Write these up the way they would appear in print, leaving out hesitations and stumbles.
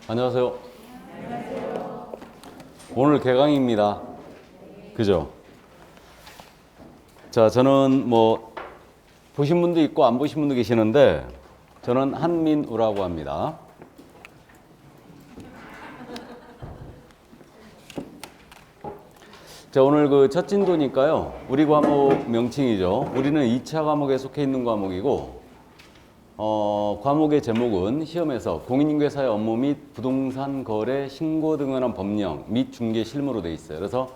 안녕하세요. 오늘 개강입니다. 그죠? 자, 저는 보신 분도 있고 안 보신 분도 계시는데, 저는 한민우라고 합니다. 자, 오늘 그 첫 진도니까요. 우리 과목 명칭이죠. 우리는 2차 과목에 속해 있는 과목이고, 과목의 제목은 시험에서 공인중개사의 업무 및 부동산 거래 신고 등에 관한 법령 및 중개 실무로 되어 있어요. 그래서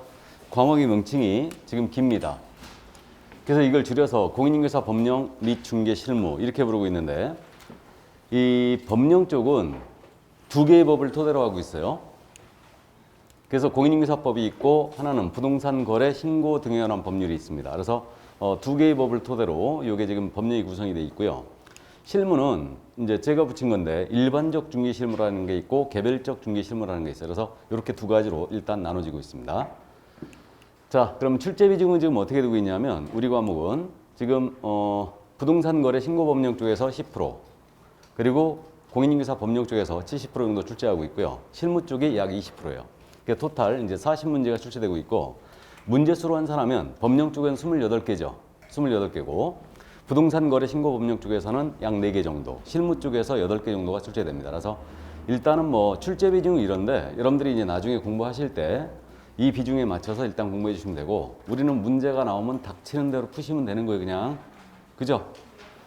과목의 명칭이 지금 깁니다. 그래서 이걸 줄여서 공인중개사 법령 및 중개 실무 이렇게 부르고 있는데, 이 법령 쪽은 두 개의 법을 토대로 하고 있어요. 그래서 공인중개사법이 있고 하나는 부동산 거래 신고 등에 관한 법률이 있습니다. 그래서 두 개의 법을 토대로 이게 지금 법령이 구성이 되어 있고요. 실무는 이제 제가 붙인 건데 일반적 중개 실무라는 게 있고 개별적 중개 실무라는 게 있어요. 그래서 이렇게 두 가지로 일단 나눠지고 있습니다. 자, 그럼 출제 비중은 지금 어떻게 되고 있냐면 우리 과목은 지금 부동산 거래 신고 법령 쪽에서 10%, 그리고 공인중개사 법령 쪽에서 70% 정도 출제하고 있고요. 실무 쪽이 약 20%예요. 그러니까 토탈 이제 40문제가 출제되고 있고, 문제수로 환산하면 법령 쪽에는 28개죠. 28개고 부동산 거래 신고 법령 쪽에서는 약 4개 정도, 실무 쪽에서 8개 정도가 출제됩니다. 그래서 일단은 출제 비중은 이런데, 여러분들이 이제 나중에 공부하실 때 이 비중에 맞춰서 일단 공부해 주시면 되고, 우리는 문제가 나오면 닥치는 대로 푸시면 되는 거예요, 그냥. 그죠?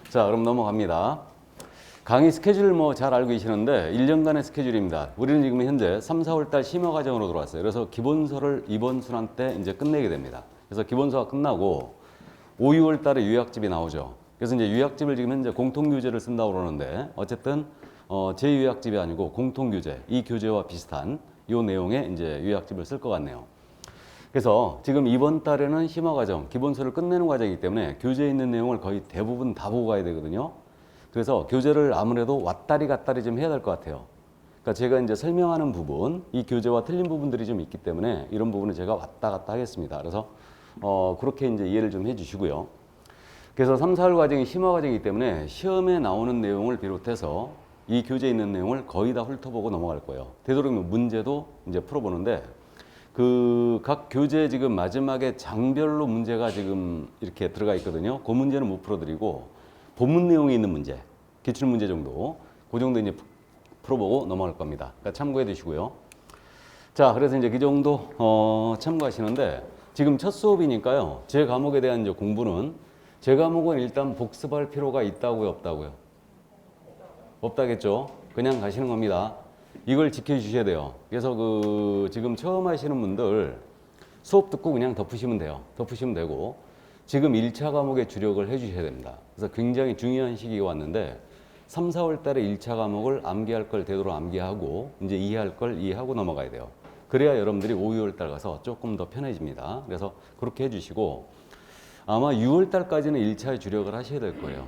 자, 그럼 넘어갑니다. 강의 스케줄 잘 알고 계시는데 1년간의 스케줄입니다. 우리는 지금 현재 3, 4월 달 심화 과정으로 들어왔어요. 그래서 기본서를 이번 순환 때 이제 끝내게 됩니다. 그래서 기본서가 끝나고 5, 6월 달에 요약집이 나오죠. 그래서 이제 요약집을 지금 현재 공통교재를 쓴다고 그러는데, 어쨌든 제 요약집이 아니고 공통교재, 이 교재와 비슷한 요 내용의 이제 요약집을 쓸 것 같네요. 그래서 지금 이번 달에는 심화 과정, 기본서를 끝내는 과정이기 때문에 교재에 있는 내용을 거의 대부분 다 보고 가야 되거든요. 그래서 교재를 아무래도 왔다리 갔다리 좀 해야 될 것 같아요. 그러니까 제가 이제 설명하는 부분, 이 교재와 틀린 부분들이 좀 있기 때문에 이런 부분은 제가 왔다 갔다 하겠습니다. 그래서 그렇게 이제 이해를 좀 해주시고요. 그래서 3, 4월 과정이 심화 과정이기 때문에 시험에 나오는 내용을 비롯해서 이 교재에 있는 내용을 거의 다 훑어보고 넘어갈 거예요. 되도록이면 문제도 이제 풀어보는데, 그 각 교재 지금 마지막에 장별로 문제가 지금 이렇게 들어가 있거든요. 그 문제는 못 풀어드리고 본문 내용이 있는 문제, 기출문제 정도, 그 정도 이제 풀어보고 넘어갈 겁니다. 그러니까 참고해 두시고요. 자, 그래서 이제 그 정도 참고하시는데, 지금 첫 수업이니까요. 제 과목에 대한 이제 공부는, 제 과목은 일단 복습할 필요가 있다고요, 없다고요? 없다겠죠. 그냥 가시는 겁니다. 이걸 지켜주셔야 돼요. 그래서 지금 처음 하시는 분들 수업 듣고 그냥 덮으시면 돼요. 덮으시면 되고, 지금 1차 과목에 주력을 해주셔야 됩니다. 그래서 굉장히 중요한 시기가 왔는데 3, 4월 달에 1차 과목을 암기할 걸 되도록 암기하고 이제 이해할 걸 이해하고 넘어가야 돼요. 그래야 여러분들이 5, 6월 달 가서 조금 더 편해집니다. 그래서 그렇게 해주시고, 아마 6월 달까지는 1차에 주력을 하셔야 될 거예요.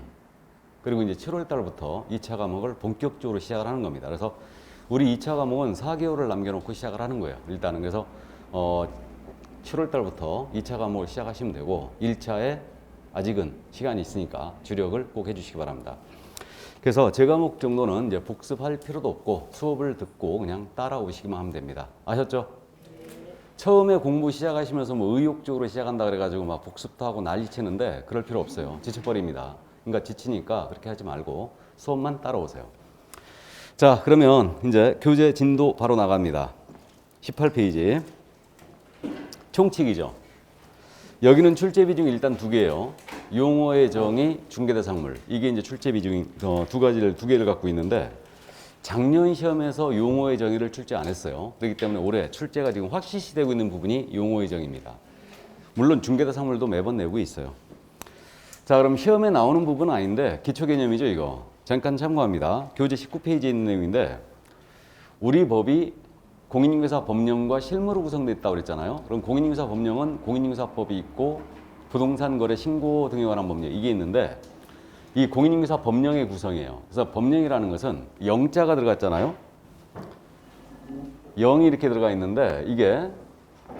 그리고 이제 7월 달부터 2차 과목을 본격적으로 시작을 하는 겁니다. 그래서 우리 2차 과목은 4개월을 남겨놓고 시작을 하는 거예요. 일단은. 그래서 7월 달부터 2차 과목을 시작하시면 되고, 1차에 아직은 시간이 있으니까 주력을 꼭 해주시기 바랍니다. 그래서 제 과목 정도는 이제 복습할 필요도 없고 수업을 듣고 그냥 따라오시기만 하면 됩니다. 아셨죠? 처음에 공부 시작하시면서 의욕적으로 시작한다 그래가지고 막 복습도 하고 난리치는데 그럴 필요 없어요. 지쳐버립니다. 그러니까 지치니까 그렇게 하지 말고 수업만 따라오세요. 자, 그러면 이제 교재 진도 바로 나갑니다. 18페이지. 총칙이죠. 여기는 출제 비중이 일단 2개예요. 용어의 정의, 중개대상물. 이게 이제 출제 비중이 두 개를 갖고 있는데, 작년 시험에서 용어의 정의를 출제 안 했어요. 그렇기 때문에 올해 출제가 지금 확실시되고 있는 부분이 용어의 정의입니다. 물론 중개대상물도 매번 내고 있어요. 자, 그럼 시험에 나오는 부분은 아닌데 기초 개념이죠, 이거. 잠깐 참고합니다. 교재 19페이지에 있는 내용인데, 우리 법이 공인중개사 법령과 실무로 구성되어 있다고 그랬잖아요. 그럼 공인중개사 법령은 공인중개사법이 있고 부동산 거래 신고 등에 관한 법령, 이게 있는데, 이 공인중개사 법령의 구성이에요. 그래서 법령이라는 것은 영자가 들어갔잖아요. 0이 이렇게 들어가 있는데, 이게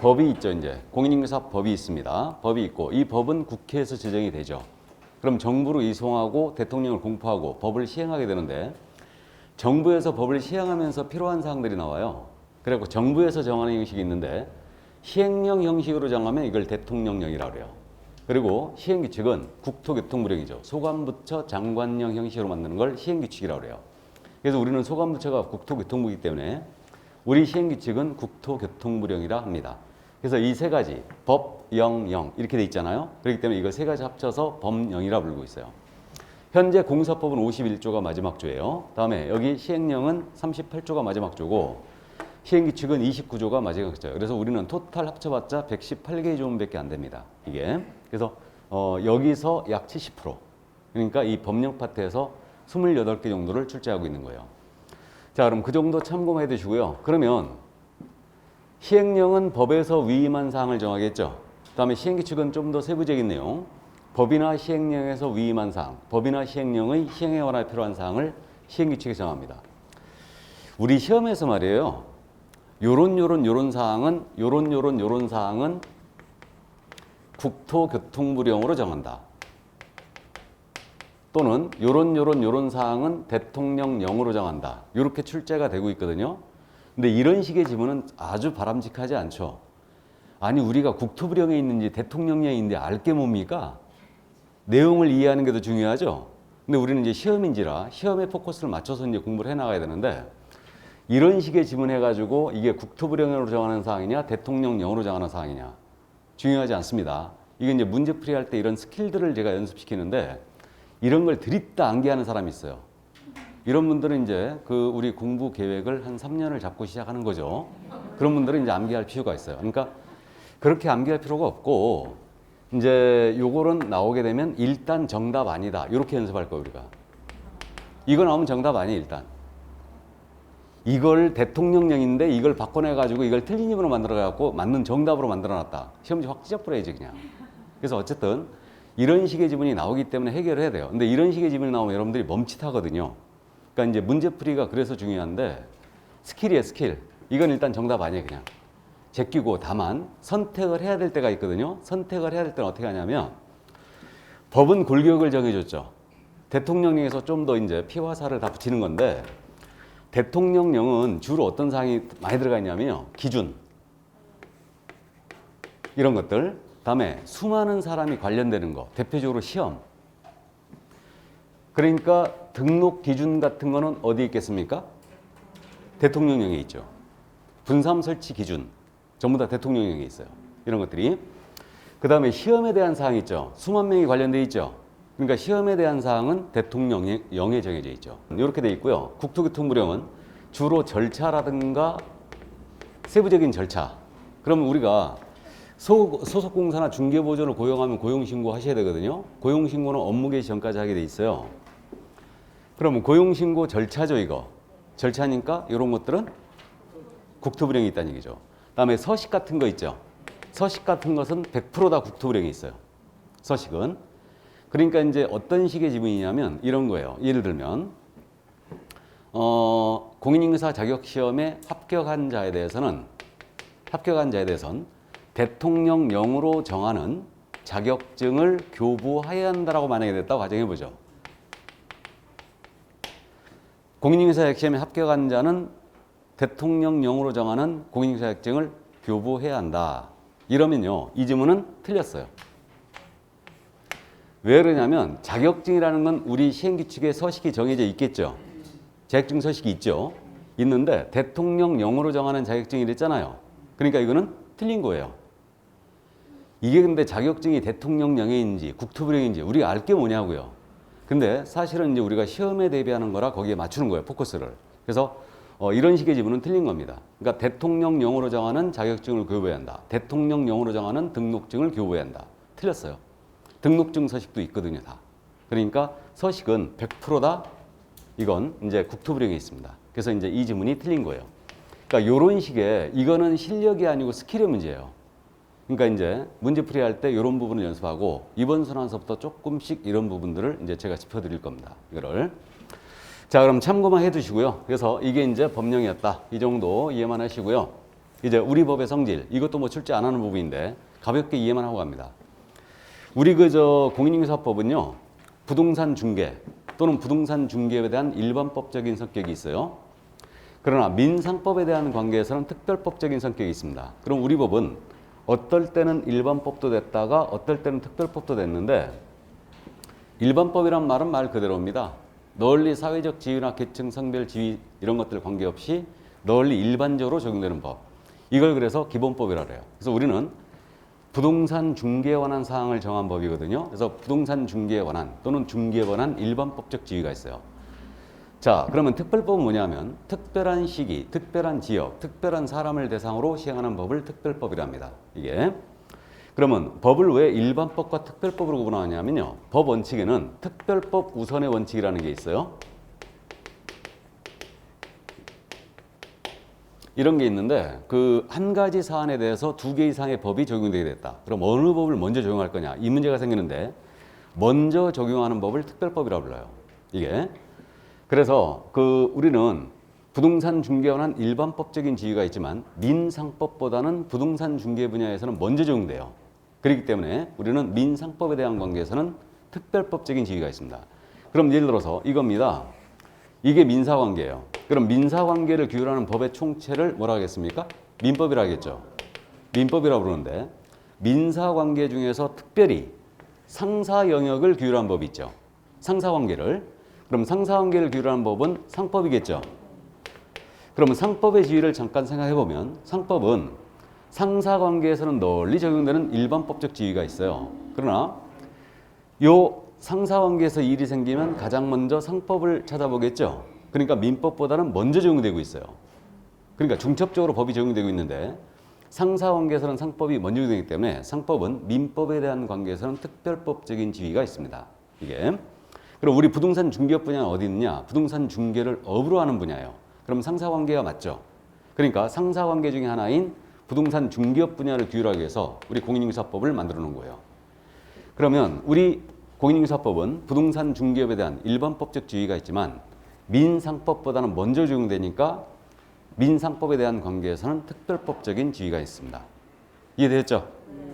법이 있죠. 이제 공인중개사 법이 있습니다. 법이 있고, 이 법은 국회에서 제정이 되죠. 그럼 정부로 이송하고 대통령을 공포하고 법을 시행하게 되는데, 정부에서 법을 시행하면서 필요한 사항들이 나와요. 그래갖고 정부에서 정하는 형식이 있는데 시행령 형식으로 정하면 이걸 대통령령이라고 그래요. 그리고 시행규칙은 국토교통부령이죠. 소관부처 장관령 형식으로 만드는 걸 시행규칙이라고 그래요. 그래서 우리는 소관부처가 국토교통부이기 때문에 우리 시행규칙은 국토교통부령이라 합니다. 그래서 이 세 가지 법, 영, 령 이렇게 돼 있잖아요. 그렇기 때문에 이거 세 가지 합쳐서 법령이라 부르고 있어요. 현재 공사법은 51조가 마지막 조예요. 다음에 여기 시행령은 38조가 마지막 조고 시행규칙은 29조가 마지막 조예요. 그래서 우리는 토탈 합쳐봤자 118개의 조문밖에 안 됩니다. 이게. 그래서 여기서 약 70%. 그러니까 이 법령 파트에서 28개 정도를 출제하고 있는 거예요. 자, 그럼 그 정도 참고해 두시고요. 그러면 시행령은 법에서 위임한 사항을 정하겠죠. 그다음에 시행규칙은 좀 더 세부적인 내용. 법이나 시행령에서 위임한 사항, 법이나 시행령의 시행에 관한 필요한 사항을 시행규칙에 정합니다. 우리 시험에서 말이에요. 요런 사항은 국토교통부령으로 정한다. 또는 요런 사항은 대통령령으로 정한다. 이렇게 출제가 되고 있거든요. 근데 이런 식의 지문은 아주 바람직하지 않죠. 아니 우리가 국토부령에 있는지 대통령령에 있는지 알 게 뭡니까? 내용을 이해하는 게 더 중요하죠. 근데 우리는 이제 시험인지라 시험에 포커스를 맞춰서 이제 공부를 해 나가야 되는데 이런 식의 지문해가지고 이게 국토부령으로 정하는 사항이냐 대통령령으로 정하는 사항이냐 중요하지 않습니다. 이게 이제 문제풀이 할 때 이런 스킬들을 제가 연습시키는데 이런 걸 드립다 암기하는 사람이 있어요. 이런 분들은 이제 그 우리 공부 계획을 한 3년을 잡고 시작하는 거죠. 그런 분들은 이제 암기할 필요가 있어요. 그러니까 그렇게 암기할 필요가 없고 이제 요거는 나오게 되면 일단 정답 아니다. 이렇게 연습할 거예요, 우리가. 이거 나오면 정답 아니에요, 일단. 이걸 대통령령인데 이걸 바꿔내가지고 이걸 틀린 입으로 만들어갖고 맞는 정답으로 만들어놨다. 시험지 확 찢어버려야지, 그냥. 그래서 어쨌든 이런 식의 지문이 나오기 때문에 해결을 해야 돼요. 근데 이런 식의 지문이 나오면 여러분들이 멈칫하거든요. 그러니까 이제 문제풀이가 그래서 중요한데 스킬이에요, 스킬. 이건 일단 정답 아니에요, 그냥. 제끼고 다만 선택을 해야 될 때가 있거든요. 선택을 해야 될 때는 어떻게 하냐면 법은 골격을 정해줬죠. 대통령령에서 좀 더 이제 피와 살을 다 붙이는 건데 대통령령은 주로 어떤 사항이 많이 들어가 있냐면요. 기준 이런 것들 다음에 수많은 사람이 관련되는 거 대표적으로 시험 그러니까 등록 기준 같은 거는 어디 있겠습니까? 대통령령에 있죠. 분삼 설치 기준 전부 다 대통령령에 있어요. 이런 것들이. 그 다음에 시험에 대한 사항이 있죠. 수만 명이 관련되어 있죠. 그러니까 시험에 대한 사항은 대통령령에 정해져 있죠. 이렇게 돼 있고요. 국토교통부령은 주로 절차라든가 세부적인 절차. 그러면 우리가 소속공사나 중개보조를 고용하면 고용신고 하셔야 되거든요. 고용신고는 업무 개시 전까지 하게 돼 있어요. 그러면 고용신고 절차죠, 이거. 절차니까 이런 것들은 국토부령이 있다는 얘기죠. 그다음에 서식 같은 거 있죠. 서식 같은 것은 100%다 국토부령이 있어요. 서식은. 그러니까 이제 어떤 식의 지문이냐면 이런 거예요. 예를 들면 공인인사 자격시험에 합격한 자에 대해서는 대통령령으로 정하는 자격증을 교부해야 한다라고 만약에 됐다고 가정해 보죠. 공인인사 자격시험에 합격한 자는 대통령령으로 정하는 공인인사 자격증을 교부해야 한다. 이러면요. 이 지문은 틀렸어요. 왜 그러냐면 자격증이라는 건 우리 시행규칙에 서식이 정해져 있겠죠. 자격증 서식이 있죠. 있는데 대통령령으로 정하는 자격증이 있잖아요. 그러니까 이거는 틀린 거예요. 이게 근데 자격증이 대통령령인지 국토부령인지 우리가 알 게 뭐냐고요. 근데 사실은 이제 우리가 시험에 대비하는 거라 거기에 맞추는 거예요. 포커스를. 그래서 이런 식의 지문은 틀린 겁니다. 그러니까 대통령령으로 정하는 자격증을 교부해야 한다. 대통령령으로 정하는 등록증을 교부해야 한다. 틀렸어요. 등록증 서식도 있거든요, 다. 그러니까 서식은 100%다. 이건 이제 국토부령에 있습니다. 그래서 이제 이 지문이 틀린 거예요. 그러니까 이런 식의 이거는 실력이 아니고 스킬의 문제예요. 그러니까 이제 문제풀이 할 때 이런 부분을 연습하고 이번 순환서부터 조금씩 이런 부분들을 이제 제가 짚어드릴 겁니다. 이거를. 자, 그럼 참고만 해두시고요. 그래서 이게 이제 법령이었다. 이 정도 이해만 하시고요. 이제 우리 법의 성질 이것도 뭐 출제 안 하는 부분인데 가볍게 이해만 하고 갑니다. 우리 공인인사법은요 부동산 중개 또는 부동산 중개에 대한 일반법적인 성격이 있어요. 그러나 민상법에 대한 관계에서는 특별법적인 성격이 있습니다. 그럼 우리 법은 어떨 때는 일반법도 됐다가 어떨 때는 특별법도 됐는데, 일반법이란 말은 말 그대로입니다. 널리 사회적 지위나 계층, 성별, 지위 이런 것들 관계없이 널리 일반적으로 적용되는 법. 이걸 그래서 기본법이라 그래요. 그래서 우리는 부동산 중개에 관한 사항을 정한 법이거든요. 그래서 부동산 중개에 관한 또는 중개에 관한 일반법적 지위가 있어요. 자, 그러면 특별법은 뭐냐면 특별한 시기, 특별한 지역, 특별한 사람을 대상으로 시행하는 법을 특별법이랍니다. 이게. 그러면 법을 왜 일반법과 특별법으로 구분하냐면요. 법 원칙에는 특별법 우선의 원칙이라는 게 있어요. 이런 게 있는데 그 한 가지 사안에 대해서 2개 이상의 법이 적용되게 됐다. 그럼 어느 법을 먼저 적용할 거냐? 이 문제가 생기는데 먼저 적용하는 법을 특별법이라고 불러요. 이게. 그래서 우리는 부동산 중개에 관한 일반법적인 지위가 있지만 민상법보다는 부동산 중개 분야에서는 먼저 적용돼요. 그렇기 때문에 우리는 민상법에 대한 관계에서는 특별법적인 지위가 있습니다. 그럼 예를 들어서 이겁니다. 이게 민사관계예요. 그럼 민사관계를 규율하는 법의 총체를 뭐라 하겠습니까? 민법이라 하겠죠. 민법이라고 부르는데 민사관계 중에서 특별히 상사 영역을 규율한 법이 있죠. 상사관계를. 그럼 상사관계를 규율하는 법은 상법이겠죠. 그러면 상법의 지위를 잠깐 생각해보면 상법은 상사관계에서는 널리 적용되는 일반법적 지위가 있어요. 그러나 요 상사관계에서 일이 생기면 가장 먼저 상법을 찾아보겠죠. 그러니까 민법보다는 먼저 적용되고 있어요. 그러니까 중첩적으로 법이 적용되고 있는데 상사관계에서는 상법이 먼저 적용되기 때문에 상법은 민법에 대한 관계에서는 특별법적인 지위가 있습니다. 이게. 그럼 우리 부동산 중개업 분야는 어디 있느냐? 부동산 중개를 업으로 하는 분야예요. 그럼 상사관계가 맞죠. 그러니까 상사관계 중에 하나인 부동산 중개업 분야를 규율하기 위해서 우리 공인인증서법을 만들어 놓은 거예요. 그러면 우리 공인인증서법은 부동산 중개업에 대한 일반법적 지위가 있지만 민상법보다는 먼저 적용되니까 민상법에 대한 관계에서는 특별법적인 지위가 있습니다. 이해되셨죠?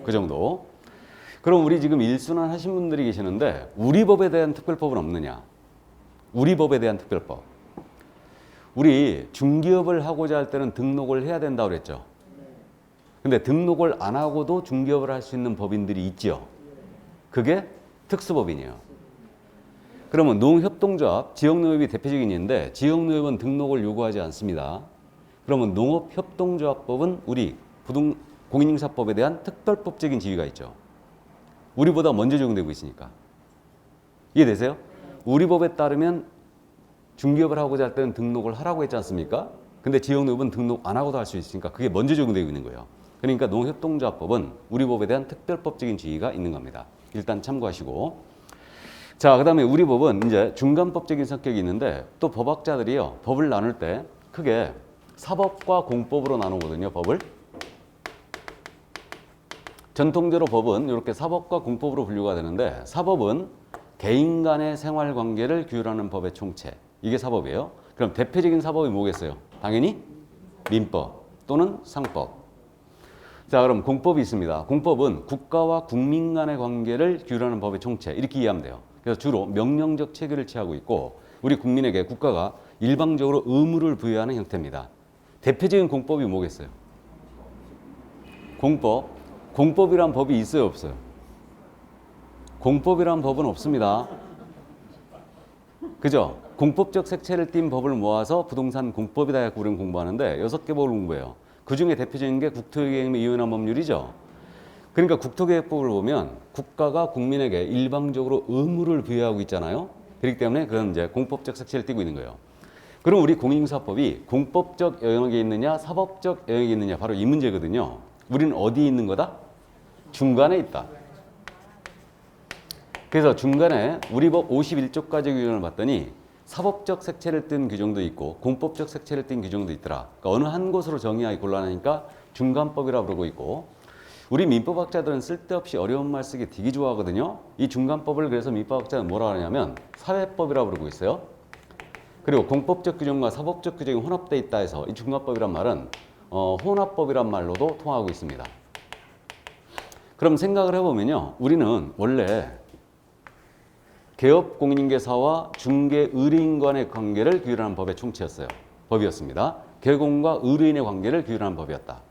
그 정도. 그럼 우리 지금 일순환 하신 분들이 계시는데 우리 법에 대한 특별법은 없느냐? 우리 법에 대한 특별법. 우리 중개업을 하고자 할 때는 등록을 해야 된다고 그랬죠. 근데 등록을 안 하고도 중개업을 할 수 있는 법인들이 있죠. 그게 특수법인이에요. 그러면 농협동조합, 지역농협이 대표적인 예인데 지역농협은 등록을 요구하지 않습니다. 그러면 농업협동조합법은 우리 공인인증서법에 대한 특별법적인 지위가 있죠. 우리보다 먼저 적용되고 있으니까. 이해되세요? 우리 법에 따르면 중개업을 하고자 할 때는 등록을 하라고 했지 않습니까? 근데 지역농협은 등록 안 하고도 할 수 있으니까 그게 먼저 적용되고 있는 거예요. 그러니까 농협동조합법은 우리 법에 대한 특별법적인 지위가 있는 겁니다. 일단 참고하시고. 자, 그 다음에 우리 법은 이제 중간법적인 성격이 있는데 또 법학자들이요. 법을 나눌 때 크게 사법과 공법으로 나누거든요. 법을. 전통적으로 법은 이렇게 사법과 공법으로 분류가 되는데 사법은 개인 간의 생활관계를 규율하는 법의 총체. 이게 사법이에요. 그럼 대표적인 사법이 뭐겠어요? 당연히 민법 또는 상법. 자, 그럼 공법이 있습니다. 공법은 국가와 국민 간의 관계를 규율하는 법의 총체. 이렇게 이해하면 돼요. 그래서 주로 명령적 체계를 취하고 있고 우리 국민에게 국가가 일방적으로 의무를 부여하는 형태입니다. 대표적인 공법이 뭐겠어요? 공법. 공법이란 법이 있어요, 없어요? 공법이란 법은 없습니다. 그죠? 공법적 색채를 띤 법을 모아서 부동산 공법이다 해서 우리는 공부하는데 6개 법을 공부해요. 그 중에 대표적인 게 국토계획 이혼한 법률이죠. 그러니까 국토계획법을 보면 국가가 국민에게 일방적으로 의무를 부여하고 있잖아요. 그렇기 때문에 그건 이제 공법적 색채를 띠고 있는 거예요. 그럼 우리 공인인증서법이 공법적 영역에 있느냐 사법적 영역에 있느냐 바로 이 문제거든요. 우리는 어디에 있는 거다? 중간에 있다. 그래서 중간에 우리 법 51조까지 규정을 봤더니 사법적 색채를 띤 규정도 있고 공법적 색채를 띤 규정도 있더라. 그러니까 어느 한 곳으로 정의하기 곤란하니까 중간법이라고 부르고 있고 우리 민법학자들은 쓸데없이 어려운 말 쓰기 되게 좋아하거든요. 이 중간법을 그래서 민법학자는 뭐라 하냐면 사회법이라고 부르고 있어요. 그리고 공법적 규정과 사법적 규정이 혼합되어 있다 해서 이 중간법이란 말은 혼합법이란 말로도 통하고 있습니다. 그럼 생각을 해보면요. 우리는 원래 개업 공인인계사와 중개 의뢰인 간의 관계를 규율하는 법의 총체였어요. 법이었습니다. 개공과 의뢰인의 관계를 규율하는 법이었다.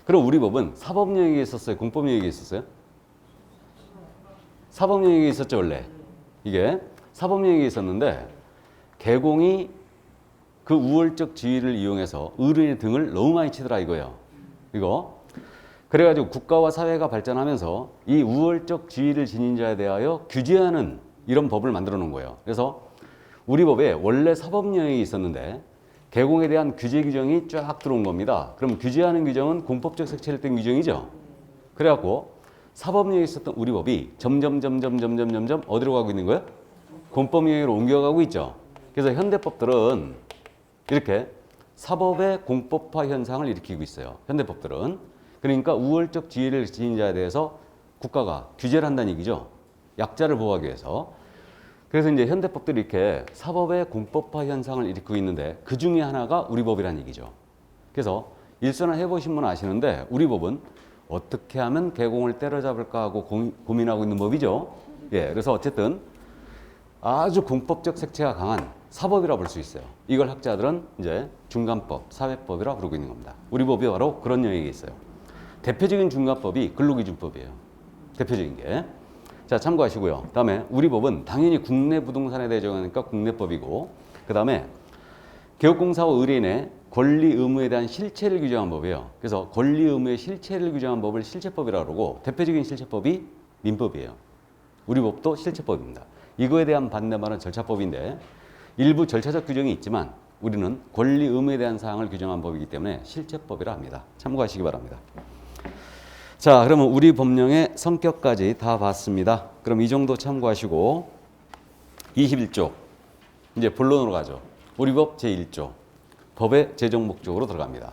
그럼 우리 법은 사법 영역에 있었어요? 공법 영역에 있었어요? 사법 영역에 있었죠, 원래. 이게 사법 영역에 있었는데 개공이 그 우월적 지위를 이용해서 의뢰인의 등을 너무 많이 치더라 이거예요. 이거. 그래가지고 국가와 사회가 발전하면서 이 우월적 지위를 지닌 자에 대하여 규제하는 이런 법을 만들어 놓은 거예요. 그래서 우리 법에 원래 사법 영역이 있었는데 개공에 대한 규제 규정이 쫙 들어온 겁니다. 그럼 규제하는 규정은 공법적 색채를 뗀 규정이죠. 그래갖고 사법 영역에 있었던 우리 법이 점점 어디로 가고 있는 거예요? 공법 영역으로 옮겨가고 있죠. 그래서 현대법들은 이렇게 사법의 공법화 현상을 일으키고 있어요. 현대법들은. 그러니까 우월적 지위를 지닌 자에 대해서 국가가 규제를 한다는 얘기죠. 약자를 보호하기 위해서. 그래서 이제 현대법들이 이렇게 사법의 공법화 현상을 일으키고 있는데 그 중에 하나가 우리 법이라는 얘기죠. 그래서 일선을 해보신 분은 아시는데 우리 법은 어떻게 하면 개공을 때려잡을까 하고 고민하고 있는 법이죠. 예, 그래서 어쨌든 아주 공법적 색채가 강한 사법이라 볼 수 있어요. 이걸 학자들은 이제 중간법, 사회법이라 부르고 있는 겁니다. 우리 법이 바로 그런 영역에 있어요. 대표적인 중간법이 근로기준법이에요. 대표적인 게. 자, 참고하시고요. 그 다음에 우리 법은 당연히 국내 부동산에 대해 정하니까 국내법이고, 그 다음에 개업공사와 의뢰인의 권리 의무에 대한 실체를 규정한 법이에요. 그래서 권리 의무의 실체를 규정한 법을 실체법이라고 그러고, 대표적인 실체법이 민법이에요. 우리 법도 실체법입니다. 이거에 대한 반대말은 절차법인데 일부 절차적 규정이 있지만 우리는 권리 의무에 대한 사항을 규정한 법이기 때문에 실체법이라 합니다. 참고하시기 바랍니다. 자, 그러면 우리 법령의 성격까지 다 봤습니다. 그럼 이 정도 참고하시고 21조 이제 본론으로 가죠. 우리 법 제1조 법의 제정 목적으로 들어갑니다.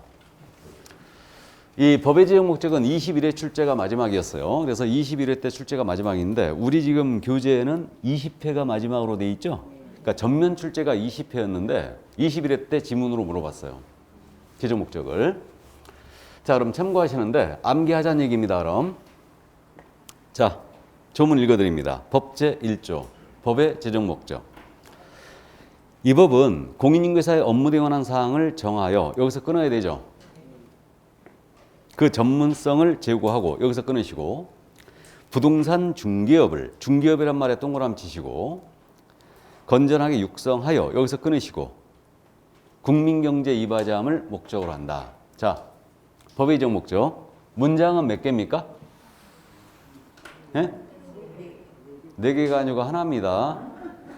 이 법의 제정 목적은 21회 출제가 마지막이었어요. 그래서 21회 때 출제가 마지막인데 우리 지금 교재에는 20회가 마지막으로 돼 있죠. 그러니까 전면 출제가 20회였는데 21회 때 지문으로 물어봤어요. 제정 목적을. 자, 그럼 참고하시는데 암기하자는 얘기입니다. 그럼 자, 조문 읽어드립니다. 법 제1조 법의 제정 목적. 이 법은 공인인계사의 업무 등에 관한 사항을 정하여 여기서 끊어야 되죠. 그 전문성을 제고하고 여기서 끊으시고 부동산 중개업이란 말에 동그라미 치시고 건전하게 육성하여 여기서 끊으시고 국민경제 이바지함을 목적으로 한다. 자, 법의 제정 목적. 문장은 몇 개입니까? 네? 4개가 아니고 하나입니다.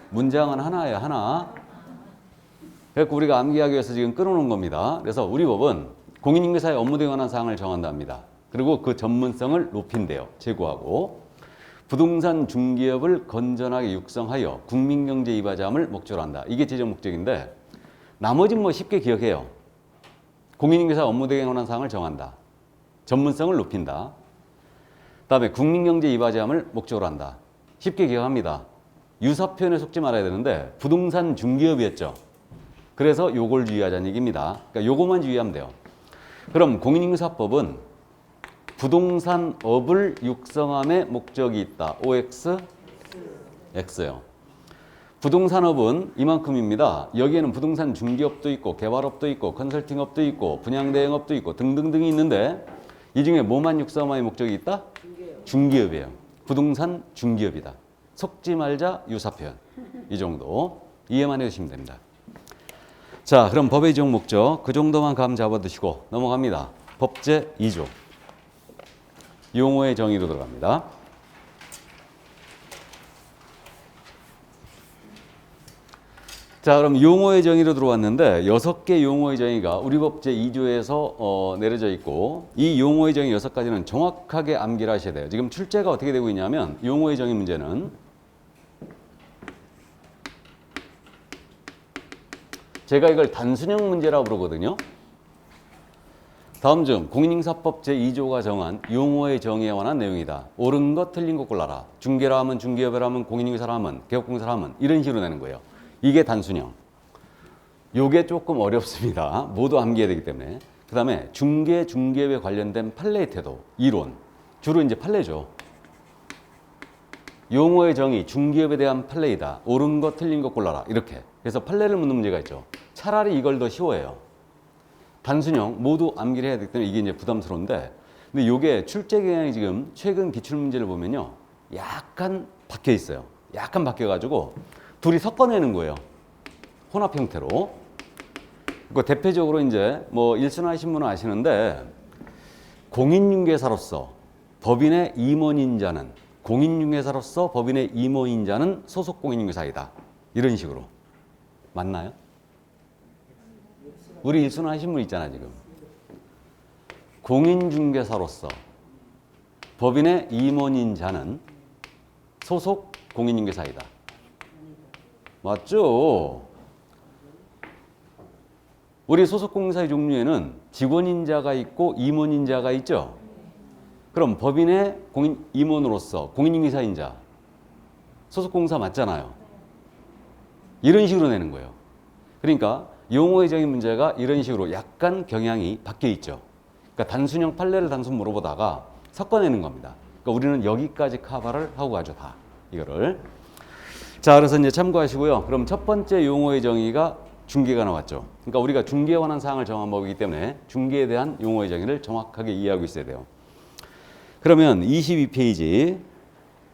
문장은 하나예요. 하나. 그래서 우리가 암기하기 위해서 지금 끊어놓은 겁니다. 그래서 우리 법은 공인인계사의 업무 등에 관한 사항을 정한답니다. 그리고 그 전문성을 높인대요. 제고하고 부동산 중개업을 건전하게 육성하여 국민경제 이바지함을 목적으로 한다. 이게 제정 목적인데 나머지는 뭐 쉽게 기억해요. 공인인계사 업무 등에 관한 사항을 정한다. 전문성을 높인다. 그다음에 국민경제 이바지함을 목적으로 한다. 쉽게 기억합니다. 유사 표현에 속지 말아야 되는데 부동산 중개업이었죠. 그래서 요걸 주의하자는 얘기입니다. 그러니까 요거만 주의하면 돼요. 그럼 공인인계사법은 부동산업을 육성함의 목적이 있다. OX? X요. 부동산업은 이만큼입니다. 여기에는 부동산 중개업도 있고 개발업도 있고 컨설팅업도 있고 분양대행업도 있고 등등등이 있는데 이 중에 뭐만 육성함의 목적이 있다? 중개업이에요. 부동산 중개업이다. 속지 말자 유사 표현. 이 정도 이해만 해주시면 됩니다. 자, 그럼 법의 제정 목적 그 정도만 감 잡아두시고 넘어갑니다. 법 제2조 용어의 정의로 들어갑니다. 자, 그럼 용어의 정의로 들어왔는데 6개 용어의 정의가 우리 법 제2조에서 내려져 있고 이 용어의 정의 6가지는 정확하게 암기를 하셔야 돼요. 지금 출제가 어떻게 되고 있냐면 용어의 정의 문제는 제가 이걸 단순형 문제라고 부르거든요. 다음 중 공인인사법 제2조가 정한 용어의 정의에 관한 내용이다. 옳은 것 틀린 것 골라라. 중개라 하면 중개업이라 하면 공인인사라 하면 개업공사라 하면 이런 식으로 내는 거예요. 이게 단순형. 요게 조금 어렵습니다. 모두 암기해야 되기 때문에. 그 다음에 중개업에 관련된 판례의 태도, 이론. 주로 이제 판례죠. 용어의 정의, 중개업에 대한 판례이다. 옳은 것, 틀린 것 골라라. 이렇게. 그래서 판례를 묻는 문제가 있죠. 차라리 이걸 더 쉬워해요. 단순형 모두 암기를 해야 되기 때문에 이게 이제 부담스러운데, 근데 이게 출제 경향이 지금 최근 기출 문제를 보면요, 약간 바뀌어 있어요. 약간 바뀌어가지고 둘이 섞어내는 거예요. 혼합 형태로. 그 대표적으로 이제 뭐 일순하신 분은 아시는데, 공인중개사로서 법인의 임원인 자는, 공인중개사로서 법인의 임원인 자는 소속 공인중개사이다. 이런 식으로. 맞나요? 우리 일순하신 분 있잖아 지금. 공인중개사로서 법인의 임원인 자는 소속 공인중개사이다. 맞죠? 우리 소속 공인사의 종류에는 직원인자가 있고 임원인자가 있죠. 그럼 법인의 공인 임원으로서 공인중개사인자 소속 공사 맞잖아요. 이런 식으로 내는 거예요. 그러니까 용어의 정의 문제가 이런 식으로 약간 경향이 바뀌어 있죠. 그러니까 단순형 판례를 단순 물어보다가 섞어내는 겁니다. 그러니까 우리는 여기까지 커버를 하고 가죠, 다 이거를. 자, 그래서 이제 참고하시고요. 그럼 첫 번째 용어의 정의가 중개가 나왔죠. 그러니까 우리가 중개에 관한 사항을 정한 법이기 때문에 중개에 대한 용어의 정의를 정확하게 이해하고 있어야 돼요. 그러면 22페이지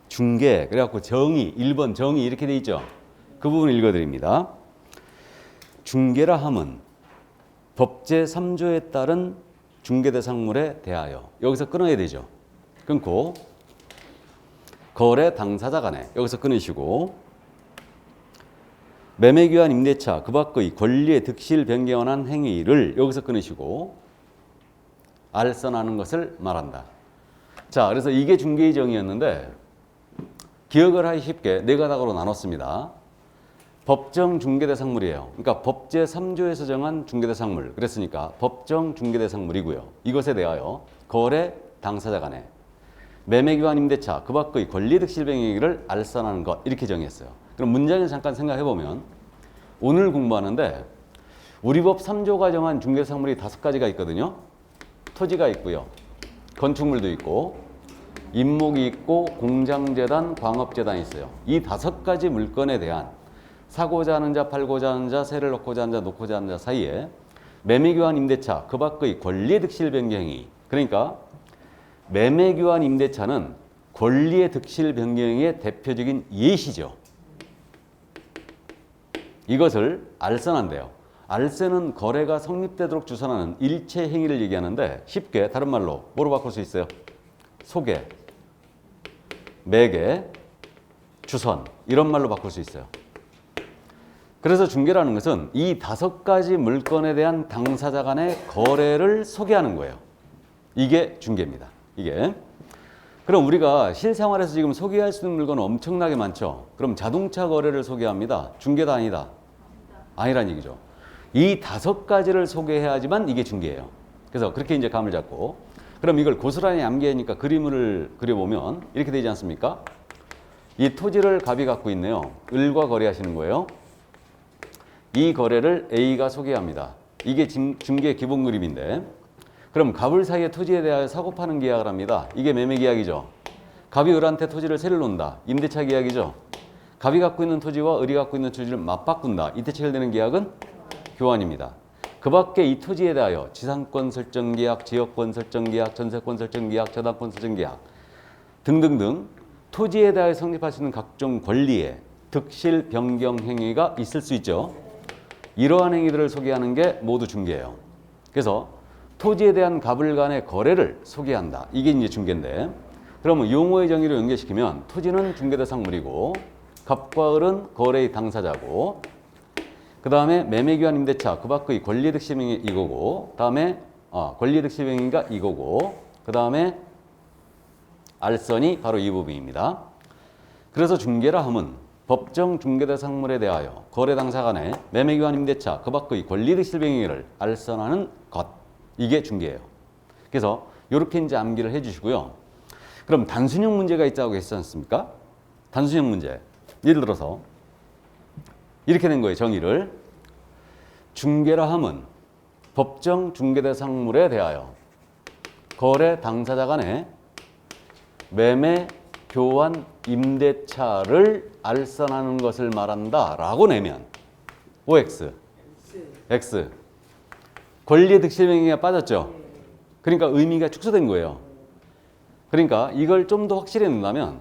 중개, 그래갖고 정의, 1번 정의 이렇게 돼 있죠. 그 부분 읽어드립니다. 중개라 함은 법제 3조에 따른 중개대상물에 대하여, 여기서 끊어야 되죠. 끊고 거래 당사자 간에, 여기서 끊으시고 매매교환 임대차 그 밖의 권리의 득실 변경한 행위를, 여기서 끊으시고 알선하는 것을 말한다. 자, 그래서 이게 중개의 정의였는데 기억을 하기 쉽게 네 가닥으로 나눴습니다. 법정 중개대상물이에요. 그러니까 법제 3조에서 정한 중개대상물. 그랬으니까 법정 중개대상물이고요. 이것에 대하여 거래 당사자 간에 매매교환 임대차 그 밖의 권리득실 변경을 알선하는 것, 이렇게 정의했어요. 그럼 문장을 잠깐 생각해 보면, 오늘 공부하는데 우리 법 3조가 정한 중개대상물이 5가지가 있거든요. 토지가 있고요, 건축물도 있고, 임목이 있고, 공장재단, 광업재단이 있어요. 이 5가지 물건에 대한 사고자 하는 자, 팔고자 하는 자, 세를 넣고자 하는 자, 놓고자 하는 자 사이에 매매교환 임대차 그 밖의 권리의 득실 변경이, 그러니까 매매교환 임대차는 권리의 득실 변경의 대표적인 예시죠. 이것을 알선한대요. 알선은 거래가 성립되도록 주선하는 일체 행위를 얘기하는데, 쉽게 다른 말로 뭐로 바꿀 수 있어요? 소개, 매개, 주선, 이런 말로 바꿀 수 있어요. 그래서 중개라는 것은 이 5가지 물건에 대한 당사자 간의 거래를 소개하는 거예요. 이게 중개입니다. 이게. 그럼 우리가 실생활에서 지금 소개할 수 있는 물건은 엄청나게 많죠. 그럼 자동차 거래를 소개합니다. 중개다 아니다? 아니란 얘기죠. 이 5가지를 소개해야지만 이게 중개예요. 그래서 그렇게 이제 감을 잡고, 그럼 이걸 고스란히 암기하니까 그림을 그려보면 이렇게 되지 않습니까? 이 토지를 갑이 갖고 있네요. 을과 거래하시는 거예요. 이 거래를 A가 소개합니다. 이게 중개 기본 그림인데, 그럼 갑을 사이의 토지에 대하여 사고 파는 계약을 합니다. 이게 매매 계약이죠. 갑이 을한테 토지를 세를 놓는다. 임대차 계약이죠. 갑이 갖고 있는 토지와 을이 갖고 있는 토지를 맞바꾼다. 이때 체결되는 계약은 교환입니다. 그 밖에 이 토지에 대하여 지상권 설정 계약, 지역권 설정 계약, 전세권 설정 계약, 저당권 설정 계약 등등등 토지에 대하여 성립할 수 있는 각종 권리의 득실 변경 행위가 있을 수 있죠. 이러한 행위들을 소개하는 게 모두 중개예요. 그래서 토지에 대한 갑을 간의 거래를 소개한다. 이게 이제 중개인데, 그러면 용어의 정의로 연결시키면 토지는 중개대상물이고, 갑과 을은 거래의 당사자고, 그 다음에 매매교환 임대차 그 밖의 권리득실행위 이거고, 다음에 권리득실행위가 이거고, 그 다음에 알선이 바로 이 부분입니다. 그래서 중개라 함은 법정 중개대상물에 대하여 거래 당사 간의 매매교환 임대차 그 밖의 권리득실행위를 알선하는 것, 이게 중개예요. 그래서 이렇게 이제 암기를 해주시고요. 그럼 단순형 문제가 있다고 했지 않습니까? 단순형 문제. 예를 들어서 이렇게 된 거예요. 정의를. 중개라 함은 법정 중개대상물에 대하여 거래 당사자 간의 매매 교환 임대차를 알선하는 것을 말한다 라고 내면 OX, X. 권리의 득실 명령이 빠졌죠. 그러니까 의미가 축소된 거예요. 그러니까 이걸 좀 더 확실히 넣는다면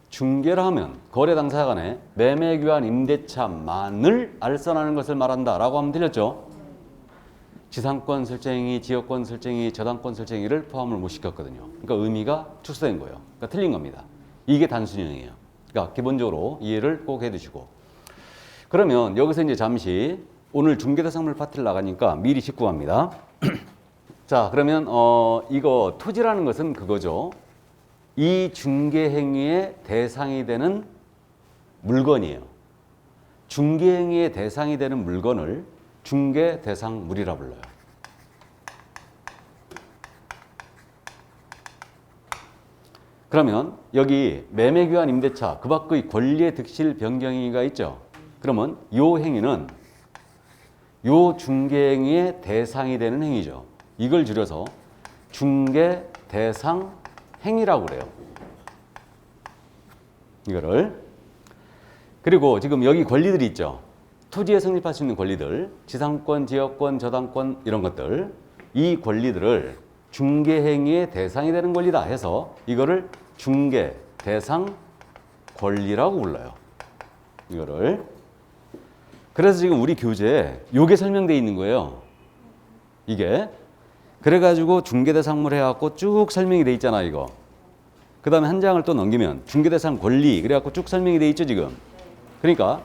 중개를 하면 거래 당사자 간에 매매 교환 임대차만을 알선하는 것을 말한다 라고 하면 들렸죠. 지상권 설정행위, 지역권 설정행위, 저당권 설정행위를 포함을 못 시켰거든요. 그러니까 의미가 축소된 거예요. 그러니까 틀린 겁니다. 이게 단순형이에요. 그러니까 기본적으로 이해를 꼭 해두시고. 그러면 여기서 이제 잠시 오늘 중개대상물 파트를 나가니까 미리 짚고 갑니다. 자, 그러면 이거 토지라는 것은 그거죠. 이 중개행위의 대상이 되는 물건이에요. 중개행위의 대상이 되는 물건을 중개대상물이라 불러요. 그러면 여기 매매교환 임대차 그 밖의 권리의 득실 변경행위가 있죠. 그러면 이 행위는 이 중개행위의 대상이 되는 행위죠. 이걸 줄여서 중개대상 행위라고 그래요. 이거를. 그리고 지금 여기 권리들이 있죠. 토지에 성립할 수 있는 권리들, 지상권, 지역권, 저당권 이런 것들. 이 권리들을 중개행위의 대상이 되는 권리다 해서 이거를 중개대상 권리라고 불러요. 이거를. 그래서 지금 우리 교재에 요게 설명되어 있는 거예요. 이게. 그래가지고 중개대상물 해갖고 쭉 설명이 돼 있잖아, 이거. 그 다음에 한 장을 또 넘기면 중개대상 권리, 그래갖고 쭉 설명이 돼 있죠, 지금. 그러니까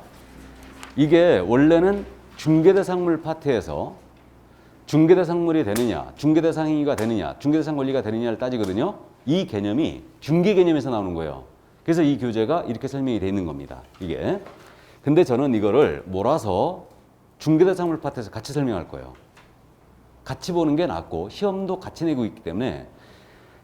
이게 원래는 중개대상물 파트에서 중개대상물이 되느냐, 중개대상행위가 되느냐, 중개대상 권리가 되느냐를 따지거든요. 이 개념이 중개 개념에서 나오는 거예요. 그래서 이 교재가 이렇게 설명이 돼 있는 겁니다, 이게. 근데 저는 이거를 몰아서 중개대상물 파트에서 같이 설명할 거예요. 같이 보는 게 낫고 시험도 같이 내고 있기 때문에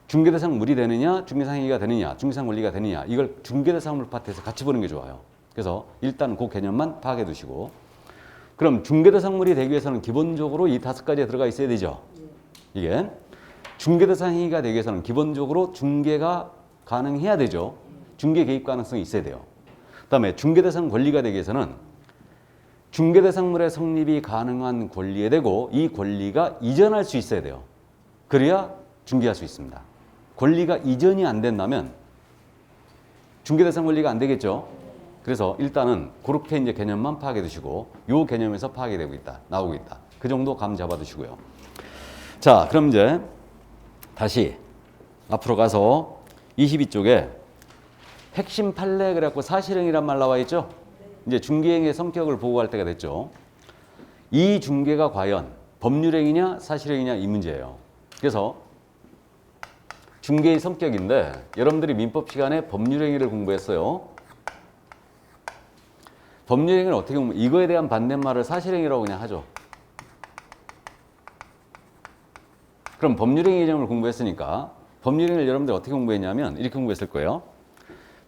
중개대상물이 되느냐, 중개상행위가 되느냐, 중개상 권리가 되느냐 이걸 중개대상물 파트에서 같이 보는 게 좋아요. 그래서 일단 그 개념만 파악해 두시고 그럼 중개대상물이 되기 위해서는 기본적으로 이 5가지에 들어가 있어야 되죠. 이게 중개대상행위가 되기 위해서는 기본적으로 중개가 가능해야 되죠. 중개 개입 가능성이 있어야 돼요. 그 다음에 중개대상 권리가 되기 위해서는 중개대상물의 성립이 가능한 권리에 되고 이 권리가 이전할 수 있어야 돼요. 그래야 중개할 수 있습니다. 권리가 이전이 안 된다면 중개대상 권리가 안 되겠죠. 그래서 일단은 그렇게 이제 개념만 파악해 두시고 요 개념에서 파악이 되고 있다, 나오고 있다. 그 정도 감 잡아 두시고요. 자, 그럼 이제 다시 앞으로 가서 22쪽에 핵심 판례 그래갖고 사실행위란 말 나와 있죠. 이제 중개행위의 성격을 보고할 때가 됐죠. 이 중개가 과연 법률행위냐 사실행위냐 이 문제예요. 그래서 중개의 성격인데 여러분들이 민법 시간에 법률행위를 공부했어요. 법률행위는 어떻게 보면 이거에 대한 반대말을 사실행위라고 그냥 하죠. 그럼 법률행위 개념을 공부했으니까 법률행위를 여러분들이 어떻게 공부했냐면 이렇게 공부했을 거예요.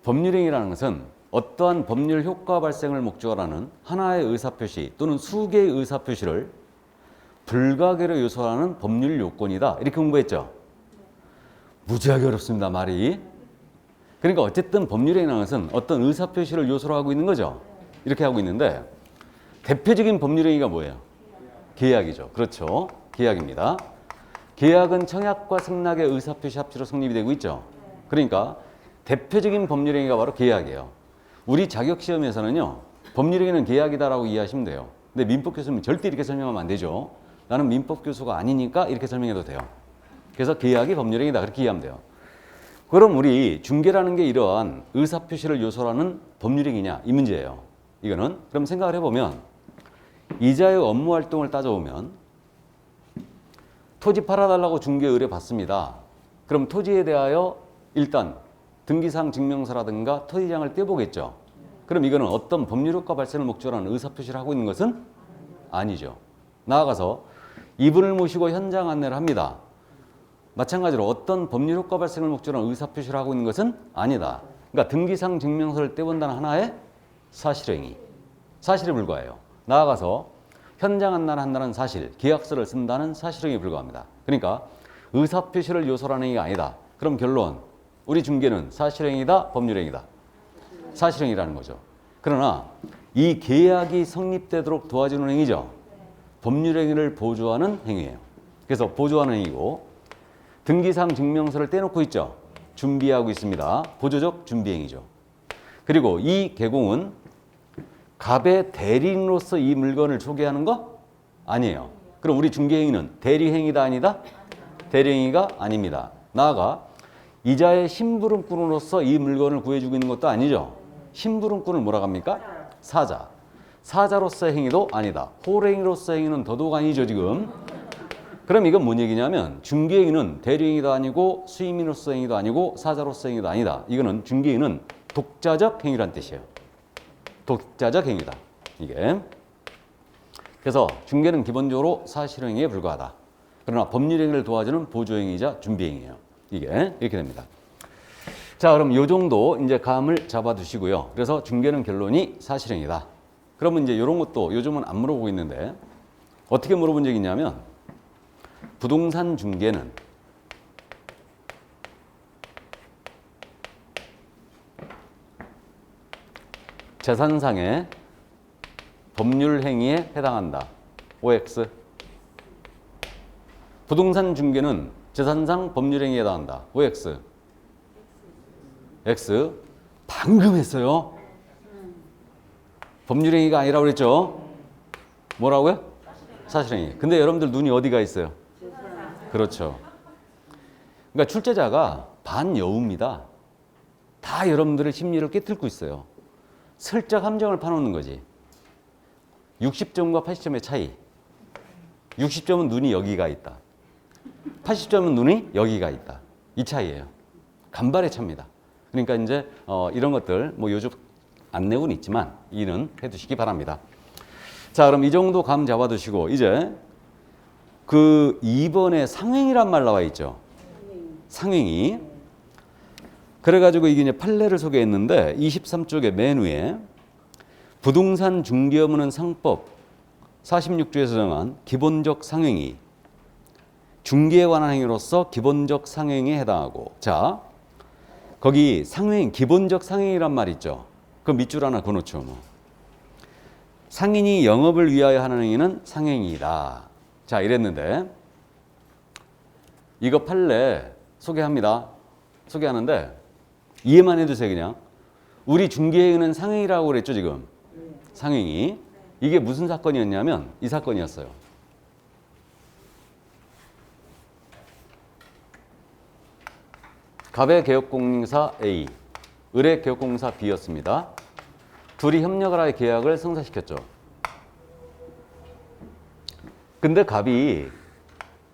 법률행위라는 것은 어떠한 법률 효과 발생을 목적으로 하는 하나의 의사표시 또는 수개의 의사표시를 불가결의 요소라는 법률 요건이다. 이렇게 공부했죠. 무지하게 어렵습니다, 말이. 그러니까 어쨌든 법률행위라는 것은 어떤 의사표시를 요소로 하고 있는 거죠. 이렇게 하고 있는데 대표적인 법률행위가 뭐예요? 계약이죠. 그렇죠. 계약입니다. 계약은 청약과 승낙의 의사표시 합치로 성립이 되고 있죠. 그러니까 대표적인 법률행위가 바로 계약이에요. 우리 자격시험에서는요. 법률행위는 계약이다라고 이해하시면 돼요. 근데 민법 교수는 절대 이렇게 설명하면 안 되죠. 나는 민법 교수가 아니니까 이렇게 설명해도 돼요. 그래서 계약이 법률행위다 그렇게 이해하면 돼요. 그럼 우리 중개라는 게 이러한 의사표시를 요소로 하는 법률행위냐 이 문제예요. 이거는 그럼 생각을 해보면 이자의 업무활동을 따져보면 토지 팔아달라고 중개 의뢰 받습니다. 그럼 토지에 대하여 일단 등기상 증명서라든가 토지장을 떼보겠죠. 그럼 이거는 어떤 법률효과 발생을 목적으로 하는 의사표시를 하고 있는 것은 아니죠. 나아가서 이분을 모시고 현장 안내를 합니다. 마찬가지로 어떤 법률효과 발생을 목적으로 하는 의사표시를 하고 있는 것은 아니다. 그러니까 등기상 증명서를 떼본다는 하나의 사실행위. 사실에 불과해요. 나아가서 현장 안내를 한다는 사실, 계약서를 쓴다는 사실행위에 불과합니다. 그러니까 의사표시를 요소로 하는 행위가 아니다. 그럼 결론. 우리 중개는 사실행위다, 법률행위다. 사실행위라는 거죠. 그러나 이 계약이 성립되도록 도와주는 행위죠. 법률행위를 보조하는 행위예요. 그래서 보조하는 행위고 등기상 증명서를 떼놓고 있죠. 준비하고 있습니다. 보조적 준비행위죠. 그리고 이 개공은 갑의 대리인으로서 이 물건을 소개하는 거 아니에요. 그럼 우리 중개행위는 대리행위다 아니다? 대리행위가 아닙니다. 나아가 이자의 심부름꾼으로서 이 물건을 구해주고 있는 것도 아니죠. 심부름꾼을 뭐라고 합니까? 사자. 사자로서의 행위도 아니다. 호랭이로서의 행위는 더더욱 아니죠 지금. 그럼 이건 뭔 얘기냐면 중개행위는 대리행위도 아니고 수임인으로서의 행위도 아니고 사자로서의 행위도 아니다. 이거는 중개행위는 독자적 행위란 뜻이에요. 독자적 행위다. 이게. 그래서 중개는 기본적으로 사실행위에 불과하다. 그러나 법률행위를 도와주는 보조행위이자 준비행위예요. 이게 이렇게 됩니다. 자, 그럼 요 정도 이제 감을 잡아두시고요. 그래서 중개는 결론이 사실행위다. 그러면 이제 이런 것도 요즘은 안 물어보고 있는데 어떻게 물어본 적이 있냐면 부동산 중개는 재산상의 법률 행위에 해당한다. OX. 부동산 중개는 재산상 법률 행위에 해당한다. OX. X. 방금 했어요. 법률 행위가 아니라고 그랬죠? 뭐라고요? 사실행위. 근데 여러분들 눈이 어디가 있어요? 그렇죠. 그러니까 출제자가 반여우입니다. 다 여러분들의 심리를 깨뚫고 있어요. 슬쩍 함정을 파놓는 거지. 60점과 80점의 차이. 60점은 눈이 여기가 있다. 80점은 눈이 여기가 있다. 이 차이예요. 간발의 차입니다. 그러니까 이제 이런 것들 뭐 요즘 안내고는 있지만 이는 해두시기 바랍니다. 자, 그럼 이 정도 감 잡아두시고 이제 그 2번에 상행이란 말 나와 있죠. 상행이. 그래가지고 이게 이제 판례를 소개했는데 23쪽의 맨 위에 부동산 중개업무는 상법 46조에서 정한 기본적 상행위 중개에 관한 행위로서 기본적 상행에 해당하고 자 거기 상행 기본적 상행이란 말 있죠. 그 밑줄 하나 그어놓죠. 뭐. 상인이 영업을 위하여 하는 행위는 상행이다. 자 이랬는데 이거 판례 소개합니다. 소개하는데 이해만 해두세요. 그냥 우리 중개행위는 상행이라고 그랬죠 지금. 상행위. 이게 무슨 사건이었냐면 이 사건이었어요. 갑의 개업공사 A, 을의 개업공사 B였습니다. 둘이 협력을 하여 계약을 성사시켰죠. 근데 갑이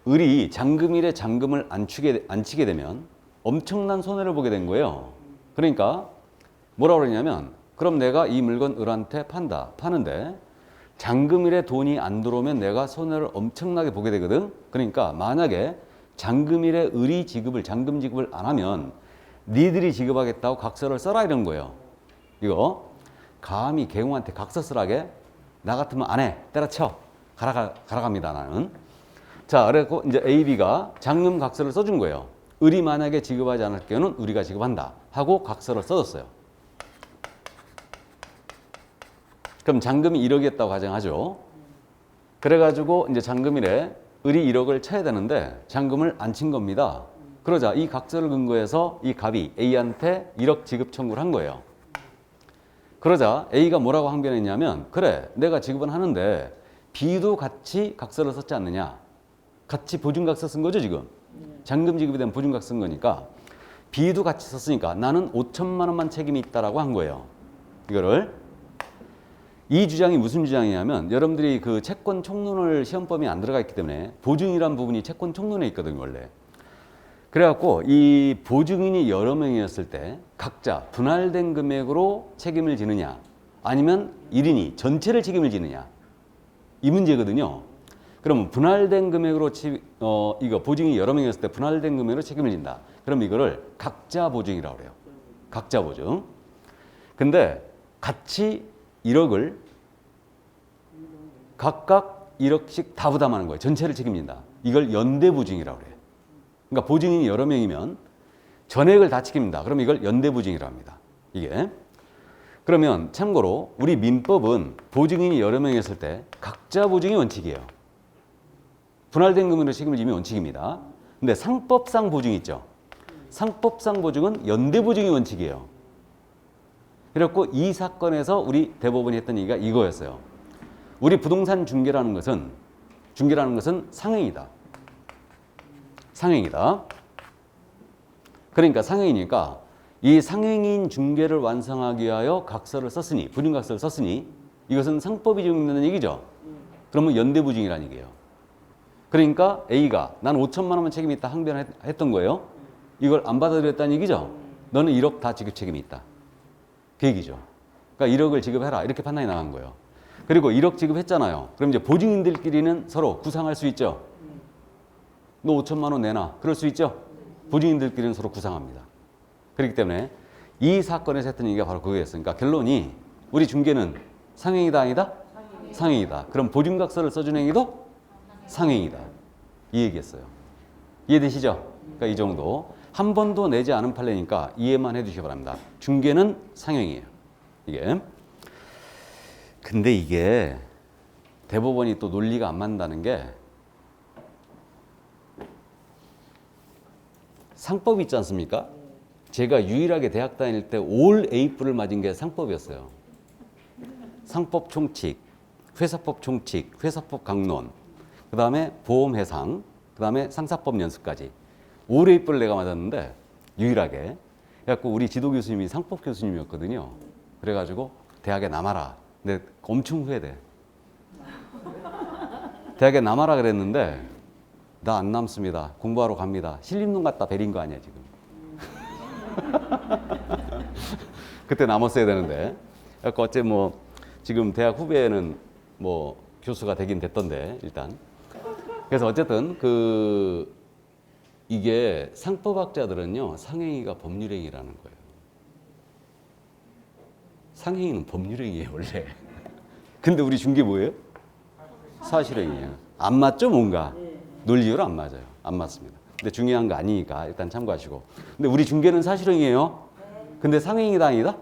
을이 잔금일에 잔금을 안 치게 되면 엄청난 손해를 보게 된 거예요. 그러니까 뭐라고 그러냐면 그럼 내가 이 물건 을한테 판다. 파는데 잔금일에 돈이 안 들어오면 내가 손해를 엄청나게 보게 되거든. 그러니까 만약에 잔금일에 을이 잔금 지급을 안 하면 니들이 지급하겠다고 각서를 써라 이런 거예요. 이거 감히 개공한테 각서 쓰라게 나 같으면 안 해. 때려쳐. 가라갑니다 나는. 자, 그래서 이제 A, B가 잔금 각서를 써준 거예요. 을이 만약에 지급하지 않을 경우는 우리가 지급한다 하고 각서를 써줬어요. 그럼 잔금이 1억이었다고 가정하죠. 그래가지고 이제 잔금일에 을이 1억을 쳐야 되는데 잔금을 안 친 겁니다. 그러자 이 각서를 근거해서 이 갑이 A한테 1억 지급 청구를 한 거예요. 그러자 A가 뭐라고 항변했냐면 그래 내가 지급은 하는데 B도 같이 각서를 썼지 않느냐. 같이 보증각서 쓴 거죠 지금. 잔금 지급에 대한 보증각 쓴 거니까 B도 같이 썼으니까 나는 5천만 원만 책임이 있다라고 한 거예요. 이거를. 이 주장이 무슨 주장이냐면 여러분들이 그 채권 총론을 시험범위에 안 들어가 있기 때문에 보증이란 부분이 채권 총론에 있거든요 원래. 그래갖고 이 보증인이 여러 명이었을 때 각자 분할된 금액으로 책임을 지느냐 아니면 1인이 전체를 책임을 지느냐 이 문제거든요. 그러면 분할된 금액으로 이거 보증이 여러 명이었을 때 분할된 금액으로 책임을 진다. 그럼 이거를 각자 보증이라고 그래요. 각자 보증. 근데 같이 1억을 각각 1억씩 다 부담하는 거예요. 전체를 책임진다. 이걸 연대 보증이라고 그래요. 그러니까 보증인이 여러 명이면 전액을 다 지킵니다. 그럼 이걸 연대보증이라고 합니다. 이게. 그러면 참고로 우리 민법은 보증인이 여러 명이었을 때 각자 보증이 원칙이에요. 분할된 금융으로 책임을 지면 원칙입니다. 근데 상법상 보증 있죠. 상법상 보증은 연대보증이 원칙이에요. 그래갖고 이 사건에서 우리 대법원이 했던 얘기가 이거였어요. 우리 부동산 중개라는 것은 상행이다. 상행이다. 그러니까 상행이니까 이 상행인 중개를 완성하기 위하여 각서를 썼으니, 보증각서를 썼으니 이것은 상법이 적용된다는 얘기죠. 그러면 연대보증이라는 얘기예요. 그러니까 A가 난 5천만 원만 책임이 있다 항변했던 거예요. 이걸 안 받아들였다는 얘기죠. 너는 1억 다 지급 책임이 있다. 그 얘기죠. 그러니까 1억을 지급해라 이렇게 판단이 나간 거예요. 그리고 1억 지급했잖아요. 그럼 이제 보증인들끼리는 서로 구상할 수 있죠. 너 5천만 원 내놔. 그럴 수 있죠. 보증인들끼리는 서로 구상합니다. 그렇기 때문에 이 사건에서 했던 얘기가 바로 그거였으니까 결론이 우리 중개는 상행이다 아니다? 상행이다. 그럼 보증각서를 써준 행위도 상행이다. 이 얘기였어요. 이해되시죠? 그러니까 이 정도. 한 번도 내지 않은 판례니까 이해만 해주시기 바랍니다. 중개는 상행이에요. 이게. 근데 이게 대법원이 또 논리가 안 맞는다는 게 상법이 있지 않습니까? 제가 유일하게 대학 다닐 때 올 A뿔을 맞은 게 상법이었어요. 상법 총칙, 회사법 총칙, 회사법 강론, 그 다음에 보험 해상, 그 다음에 상사법 연수까지. 올 A뿔을 내가 맞았는데 유일하게. 그래갖고 우리 지도 교수님이 상법 교수님이었거든요. 그래가지고 대학에 남아라. 근데 엄청 후회돼. 대학에 남아라 그랬는데 나 안 남습니다. 공부하러 갑니다. 신림동 갔다 베린 거 아니야 지금. 그때 남았어야 되는데. 그래서 어째 뭐 지금 대학 후배는 뭐 교수가 되긴 됐던데 일단. 그래서 어쨌든 이게 상법학자들은요 상행위가 법률행위라는 거예요. 상행위는 법률행위예요 원래. 근데 우리 중개 뭐예요? 사실행위예요. 안 맞죠 뭔가? 논리적으로 안 맞아요. 안 맞습니다. 근데 중요한 거 아니니까 일단 참고하시고. 근데 우리 중개는 사실행위예요. 근데 상행이다 아니다?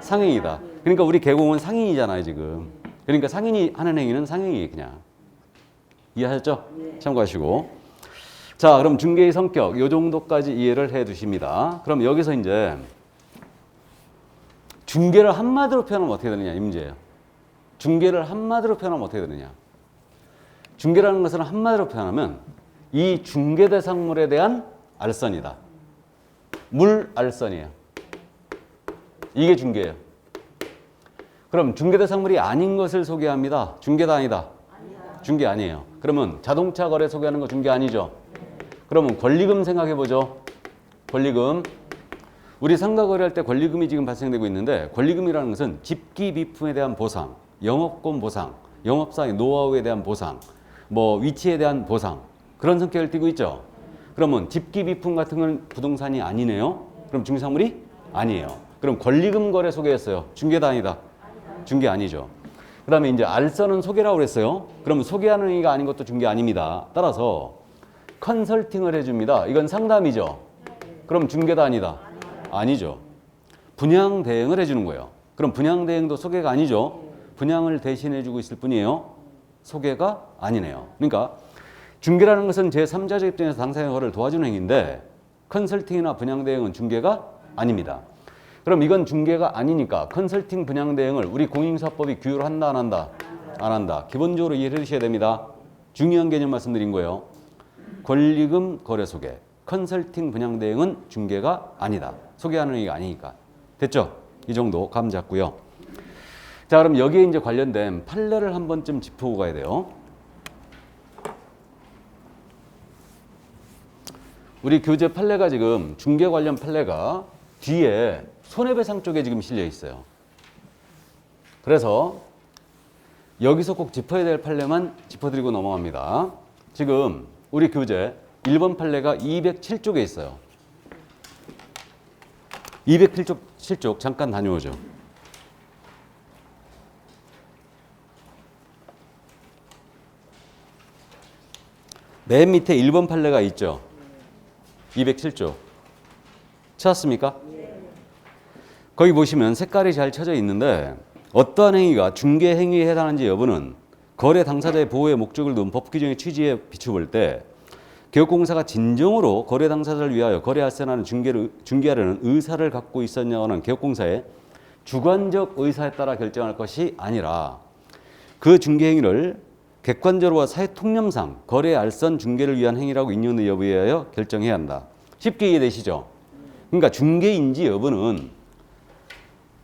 상행이다. 그러니까 우리 개공은 상행이잖아요 지금. 그러니까 상인이 하는 행위는 상행이에요 그냥. 이해하셨죠? 참고하시고. 자 그럼 중개의 성격 이 정도까지 이해를 해 두십니다. 그럼 여기서 이제 중개를 한마디로 표현하면 어떻게 되느냐 이 문제예요. 중개를 한마디로 표현하면 어떻게 되느냐. 중개라는 것은 한마디로 표현하면 이 중개 대상물에 대한 알선이다. 물 알선이에요. 이게 중개예요. 그럼 중개 대상물이 아닌 것을 소개합니다. 중개다 아니다? 중개 아니에요. 그러면 자동차 거래 소개하는 거 중개 아니죠? 그러면 권리금 생각해 보죠. 권리금. 우리 상가 거래할 때 권리금이 지금 발생되고 있는데 권리금이라는 것은 집기 비품에 대한 보상, 영업권 보상, 영업상의 노하우에 대한 보상, 뭐 위치에 대한 보상 그런 성격을 띠고 있죠. 그러면 집기 비품 같은 건 부동산이 아니네요. 그럼 중개상물이 아니에요. 그럼 권리금 거래 소개했어요. 중개다 아니다? 중개 아니죠. 그 다음에 이제 알선은 소개라고 그랬어요. 그러면 소개하는 의미가 아닌 것도 중개 아닙니다. 따라서 컨설팅을 해줍니다. 이건 상담이죠. 그럼 중개다 아니다? 아니죠. 분양 대행을 해주는 거예요. 그럼 분양 대행도 소개가 아니죠. 분양을 대신해주고 있을 뿐이에요. 소개가 아니네요. 그러니까 중개라는 것은 제3자적 입장에서 당사자의 거래를 도와주는 행위인데 컨설팅이나 분양 대행은 중개가 아닙니다. 그럼 이건 중개가 아니니까 컨설팅 분양 대행을 우리 공인인사법이 규율을 한다 안 한다? 안 한다. 기본적으로 이해해 주셔야 됩니다. 중요한 개념 말씀드린 거예요. 권리금 거래 소개, 컨설팅 분양 대행은 중개가 아니다. 소개하는 행위가 아니니까. 됐죠? 이 정도 감 잡고요. 자, 그럼 여기에 이제 관련된 판례를 한 번쯤 짚고 가야 돼요. 우리 교재 판례가 지금 중개 관련 판례가 뒤에 손해배상 쪽에 지금 실려 있어요. 그래서 여기서 꼭 짚어야 될 판례만 짚어드리고 넘어갑니다. 지금 우리 교재 1번 판례가 207쪽에 있어요. 207쪽 잠깐 다녀오죠. 맨 밑에 1번 판례가 있죠. 207쪽. 찾았습니까? 거기 보시면 색깔이 잘 쳐져 있는데 어떠한 행위가 중개 행위에 해당하는지 여부는 거래 당사자의 보호의 목적을 둔 법 규정의 취지에 비춰볼 때 개업공사가 진정으로 거래 당사자를 위하여 거래 할세라는 중개하려는 의사를 갖고 있었냐는 개업공사의 주관적 의사에 따라 결정할 것이 아니라 그 중개 행위를 객관적으로 사회 통념상 거래 알선 중개를 위한 행위라고 인정하는 여부에 하여 결정해야 한다. 쉽게 이해되시죠? 그러니까 중개인지 여부는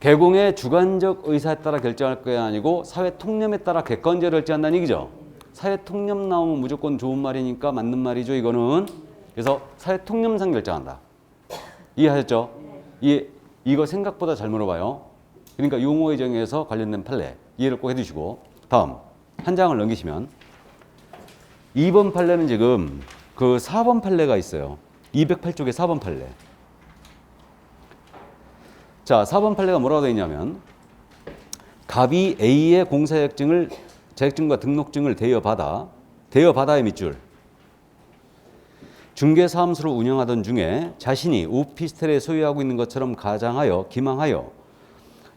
개공의 주관적 의사에 따라 결정할 게 아니고 사회 통념에 따라 객관적으로 결정한다는 얘기죠. 사회 통념 나오면 무조건 좋은 말이니까 맞는 말이죠. 이거는. 그래서 사회 통념상 결정한다. 이해하셨죠? 이거 생각보다 잘 물어봐요. 그러니까 용어의 정의에서 관련된 판례 이해를 꼭 해두시고 다음 한 장을 넘기시면 2번 판례는 지금 그 4번 판례가 있어요. 208쪽에 4번 판례. 자, 4번 판례가 뭐라고 되어 있냐면 갑이 A의 자격증과 등록증을 대여받아의 밑줄 중개사무소를 운영하던 중에 자신이 오피스텔에 소유하고 있는 것처럼 가장하여 기망하여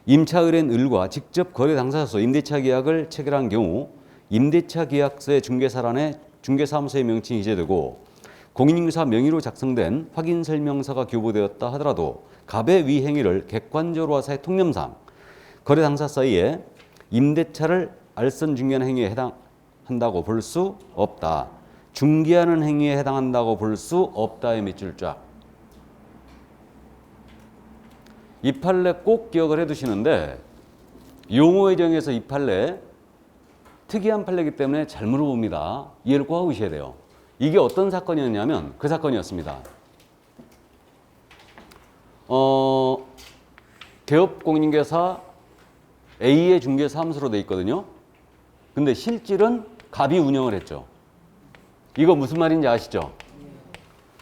임차 의뢰인 을과 직접 거래 당사자로서 임대차 계약을 체결한 경우 임대차 계약서의 중개사란에 중개사무소의 명칭이 기재되고 공인인증서 명의로 작성된 확인설명서가 교부되었다 하더라도 갑의 위 행위를 객관적으로 사회 통념상 거래 당사 사이에 임대차를 알선 중개하는 행위에 해당한다고 볼 수 없다. 중개하는 행위에 해당한다고 볼 수 없다의 밑줄 쫙. 이 판례 꼭 기억을 해두시는데 용어의 정의에서 이 판례 특이한 판례이기 때문에 잘 물어봅니다. 이해를 꼭 하고 계셔야 돼요. 이게 어떤 사건이었냐면 그 사건이었습니다. 개업공인중개사 A의 중개사무소로 돼 있거든요. 근데 실질은 갑이 운영을 했죠. 이거 무슨 말인지 아시죠?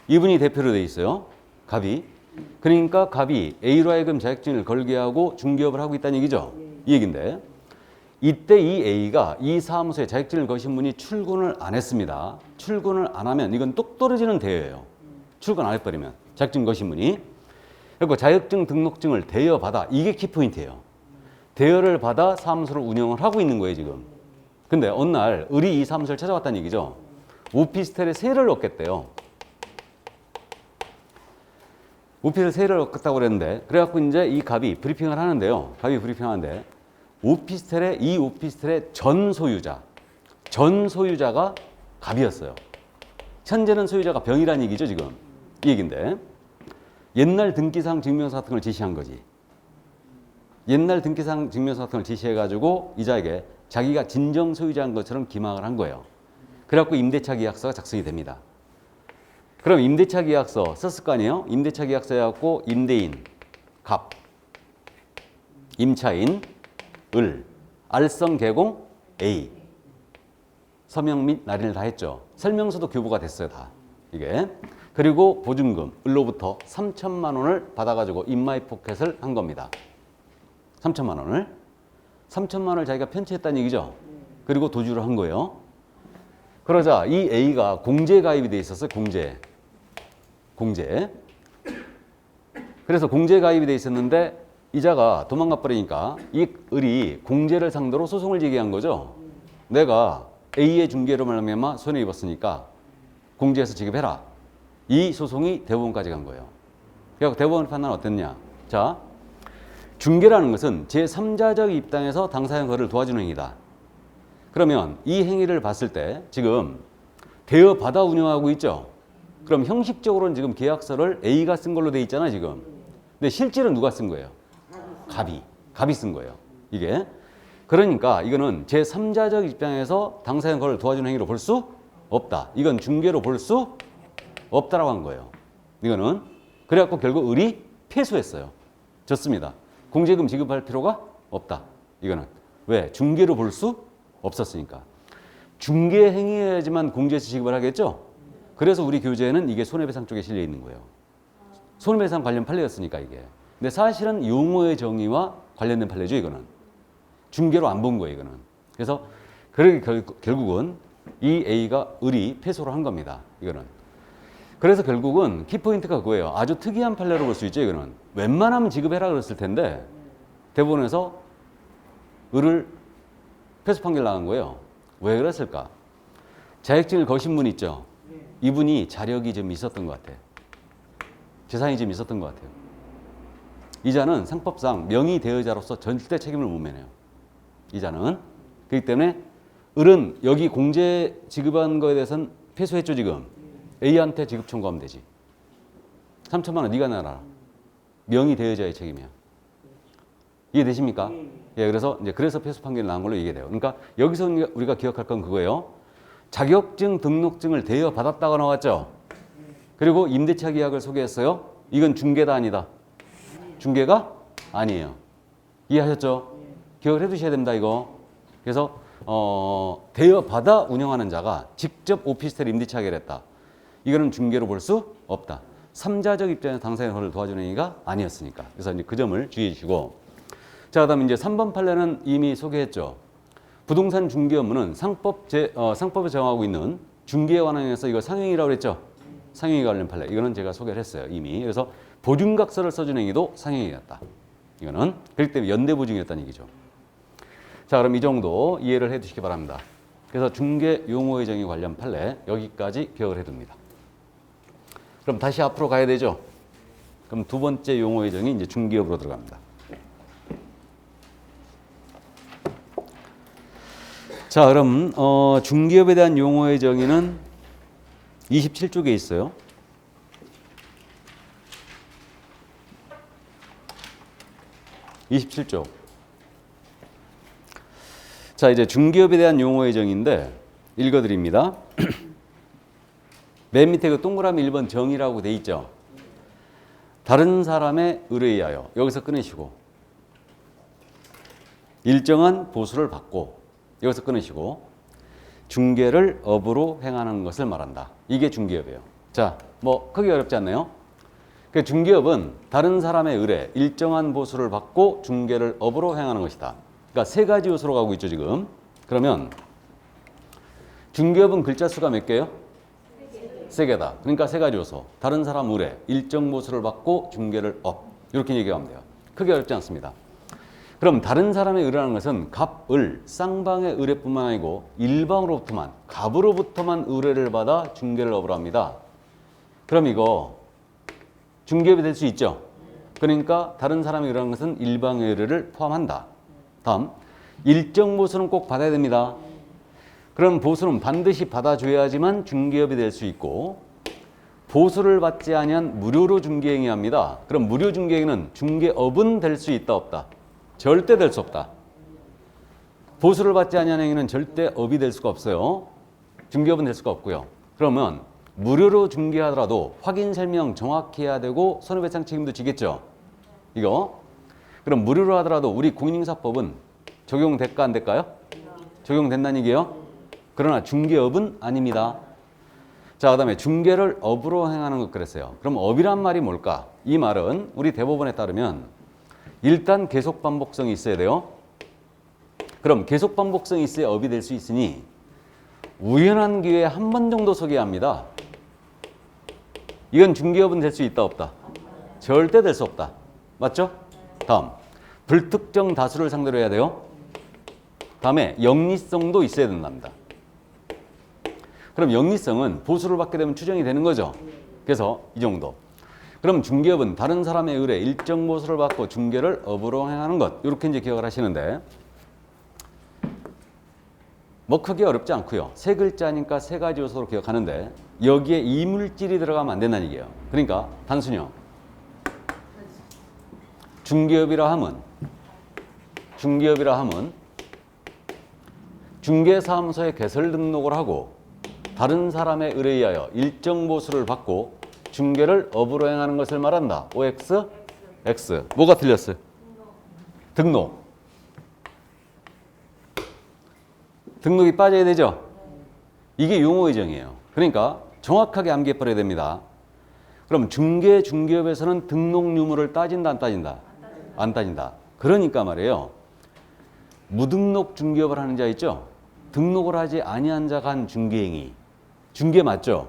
이분이 대표로 돼 있어요. 갑이. 그러니까 갑이 A로 하여금 자격증을 걸게 하고 중개업을 하고 있다는 얘기죠. 이 얘기인데 이때 이 A가 이 사무소에 자격증을 거신 분이 출근을 안 했습니다. 출근을 안 하면 이건 똑 떨어지는 대여예요. 출근 안 해버리면 자격증 거신 분이. 그리고 자격증 등록증을 대여받아. 이게 키포인트예요. 대여를 받아 사무소를 운영을 하고 있는 거예요 지금. 근데 어느 날 을이 이 사무소를 찾아왔다는 얘기죠. 오피스텔에 세를 얻겠대요. 오피스텔에 세를 얻겠다고 그랬는데 그래갖고 이제 이 갑이 브리핑을 하는데요. 갑이 브리핑하는데 이 오피스텔의 전 소유자가 갑이었어요. 현재는 소유자가 병이라는 얘기죠 지금. 이 얘기인데 옛날 등기상 증명서 같은 걸 제시한 거지. 옛날 등기상 증명서 같은 걸 제시해가지고 이자에게 자기가 진정 소유자인 것처럼 기망을 한 거예요. 그래갖고 임대차 계약서가 작성이 됩니다. 그럼 임대차 계약서 썼을 거 아니에요? 임대차 계약서 해갖고 임대인 갑, 임차인 을, 알선 개공 A, 서명 및 날인을 다 했죠. 설명서도 교부가 됐어요 다. 이게. 그리고 보증금 을로부터 3천만 원을 받아가지고 인마이 포켓을 한 겁니다. 3천만 원을. 3천만 원을 자기가 편취했다는 얘기죠. 그리고 도주를 한 거예요. 그러자 이 A가 공제 가입이 돼 있었어요. 공제. 그래서 공제 가입이 돼 있었는데 이자가 도망가 버리니까 이 을이 공제를 상대로 소송을 제기한 거죠. 내가 A의 중개로 말미암아 손해 입었으니까 공제해서 지급해라. 이 소송이 대법원까지 간 거예요. 그래서 대법원 판단은 어땠냐? 자, 중개라는 것은 제3자적 입장에서 당사자의 거래를 도와주는 행위다. 그러면 이 행위를 봤을 때 지금 대여받아 운영하고 있죠. 그럼 형식적으로는 지금 계약서를 A가 쓴 걸로 돼 있잖아 지금. 근데 실질은 누가 쓴 거예요? 갑이 쓴 거예요. 이게. 그러니까 이거는 제3자적 입장에서 당사자의 거래를 도와주는 행위로 볼 수 없다. 이건 중개로 볼 수 없다라고 한 거예요. 이거는. 그래갖고 결국 을이 패소했어요. 졌습니다. 공제금 지급할 필요가 없다. 이거는. 왜? 중개로 볼 수 없었으니까. 중개 행위해야지만 공제에서 지급을 하겠죠? 그래서 우리 교재에는 이게 손해배상 쪽에 실려 있는 거예요. 손해배상 관련 판례였으니까 이게. 근데 사실은 용어의 정의와 관련된 판례죠, 이거는. 중개로 안 본 거예요, 이거는. 그래서 그렇게 결국은 이 A가 을이 패소를 한 겁니다. 이거는. 그래서 결국은 키포인트가 그거예요. 아주 특이한 판례로 볼 수 있죠. 이거는 웬만하면 지급해라 그랬을 텐데 대법원에서 을을 패소 판결 나간 거예요. 왜 그랬을까? 자격증을 거신 분 있죠. 이분이 자력이 좀 있었던 것 같아요. 재산이 좀 있었던 것 같아요. 이자는 상법상 명의 대여자로서 절대 책임을 못 면해요. 이자는. 그렇기 때문에 을은 여기 공제 지급한 거에 대해서는 패소했죠. 지금 A한테 지급 청구하면 되지. 3천만 원 네가 내라. 명의 대여자의 책임이야. 이해되십니까? 예, 그래서 패소 판결이 나온 걸로 이해돼요. 그러니까 여기서 우리가 기억할 건 그거예요. 자격증 등록증을 대여 받았다가 나왔죠. 그리고 임대차 계약을 소개했어요. 이건 중개다 아니다. 중개가 아니에요. 이해하셨죠? 기억을 해두셔야 됩니다. 이거. 그래서 대여 받아 운영하는 자가 직접 오피스텔 임대차 계약을 했다. 이거는 중개로 볼 수 없다. 3자적 입장에서 당사자를 도와주는 얘기가 아니었으니까. 그래서 이제 그 점을 주의해 주시고. 자, 그다음에 이제 3번 판례는 이미 소개했죠. 부동산 중개 업무는 상법에 정하고 있는 중개에 관해서 이거 상행위라고 그랬죠. 상행위 관련 판례. 이거는 제가 소개를 했어요. 이미. 그래서 보증각서를 써준 행위도 상행위였다. 이거는 그렇기 때문에 연대 보증이었다는 얘기죠. 자, 그럼 이 정도 이해를 해 두시기 바랍니다. 그래서 중개 용어의 정의 관련 판례 여기까지 기억을 해둡니다. 그럼 다시 앞으로 가야 되죠. 그럼 두 번째 용어의 정의 이제 중개업으로 들어갑니다. 자, 그럼 중개업에 대한 용어의 정의는 27쪽에 있어요. (27쪽) 자, 이제 중개업에 대한 용어의 정의인데 읽어드립니다. 맨 밑에 그 동그라미 1번 정의라고 돼 있죠. 다른 사람의 의뢰에 의하여 여기서 끊으시고 일정한 보수를 받고 여기서 끊으시고 중개를 업으로 행하는 것을 말한다. 이게 중개업이에요. 자, 뭐 크게 어렵지 않나요? 그 중개업은 다른 사람의 의뢰, 일정한 보수를 받고 중개를 업으로 행하는 것이다. 그러니까 세 가지 요소로 가고 있죠, 지금. 그러면 중개업은 글자 수가 몇 개예요? 세 개다. 그러니까 세 가지 요소. 다른 사람 의뢰, 일정 보수를 받고 중개를 업. 이렇게 얘기하면 돼요. 크게 어렵지 않습니다. 그럼 다른 사람의 의뢰라는 것은 갑, 을, 쌍방의 의뢰뿐만 아니고 일방으로부터만, 갑으로부터만 의뢰를 받아 중개를 업으로 합니다. 그럼 이거 중개업이 될 수 있죠. 그러니까 다른 사람의 의뢰라는 것은 일방의 의뢰를 포함한다. 다음, 일정 보수는 꼭 받아야 됩니다. 그럼 보수는 반드시 받아줘야지만 중개업이 될 수 있고 보수를 받지 아니한 무료로 중개행위 합니다. 그럼 무료 중개행위는 중개업은 될 수 있다 없다? 절대 될 수 없다. 보수를 받지 아니한 행위는 절대 업이 될 수가 없어요. 중개업은 될 수가 없고요. 그러면 무료로 중개하더라도 확인 설명 정확히 해야 되고 손해배상 책임도 지겠죠. 이거. 그럼 무료로 하더라도 우리 공인인사법은 적용될까 안 될까요? 적용된다는 얘기예요. 그러나 중개업은 아닙니다. 자, 그다음에 중개를 업으로 행하는 것 그랬어요. 그럼 업이란 말이 뭘까? 이 말은 우리 대법원에 따르면 일단 계속 반복성이 있어야 돼요. 그럼 계속 반복성이 있어야 업이 될 수 있으니 우연한 기회에 한 번 정도 소개해야 합니다. 이건 중개업은 될 수 있다 없다? 절대 될 수 없다. 맞죠? 다음, 불특정 다수를 상대로 해야 돼요. 다음에 영리성도 있어야 된답니다. 그럼 영리성은 보수를 받게 되면 추정이 되는 거죠. 그래서 이 정도. 그럼 중개업은 다른 사람의 의뢰, 일정 보수를 받고 중개를 업으로 행하는 것. 이렇게 이제 기억을 하시는데 뭐 크게 어렵지 않고요. 세 글자니까 세 가지 요소로 기억하는데 여기에 이물질이 들어가면 안 된다는 얘기예요. 그러니까 단순히요. 중개업이라 함은 중개사무소에 개설 등록을 하고 다른 사람의 의뢰에 의하여 일정 보수를 받고 중개를 업으로 행하는 것을 말한다. OX, X. 뭐가 틀렸어요? 등록. 등록이 빠져야 되죠? 이게 용어의 정의예요. 그러니까 정확하게 암기해버려야 됩니다. 그럼 중개업에서는 등록 유무를 따진다 안 따진다? 안 따진다. 그러니까 말이에요. 무등록 중개업을 하는 자 있죠? 등록을 하지 아니한 자가 한 중개행위. 중개 맞죠?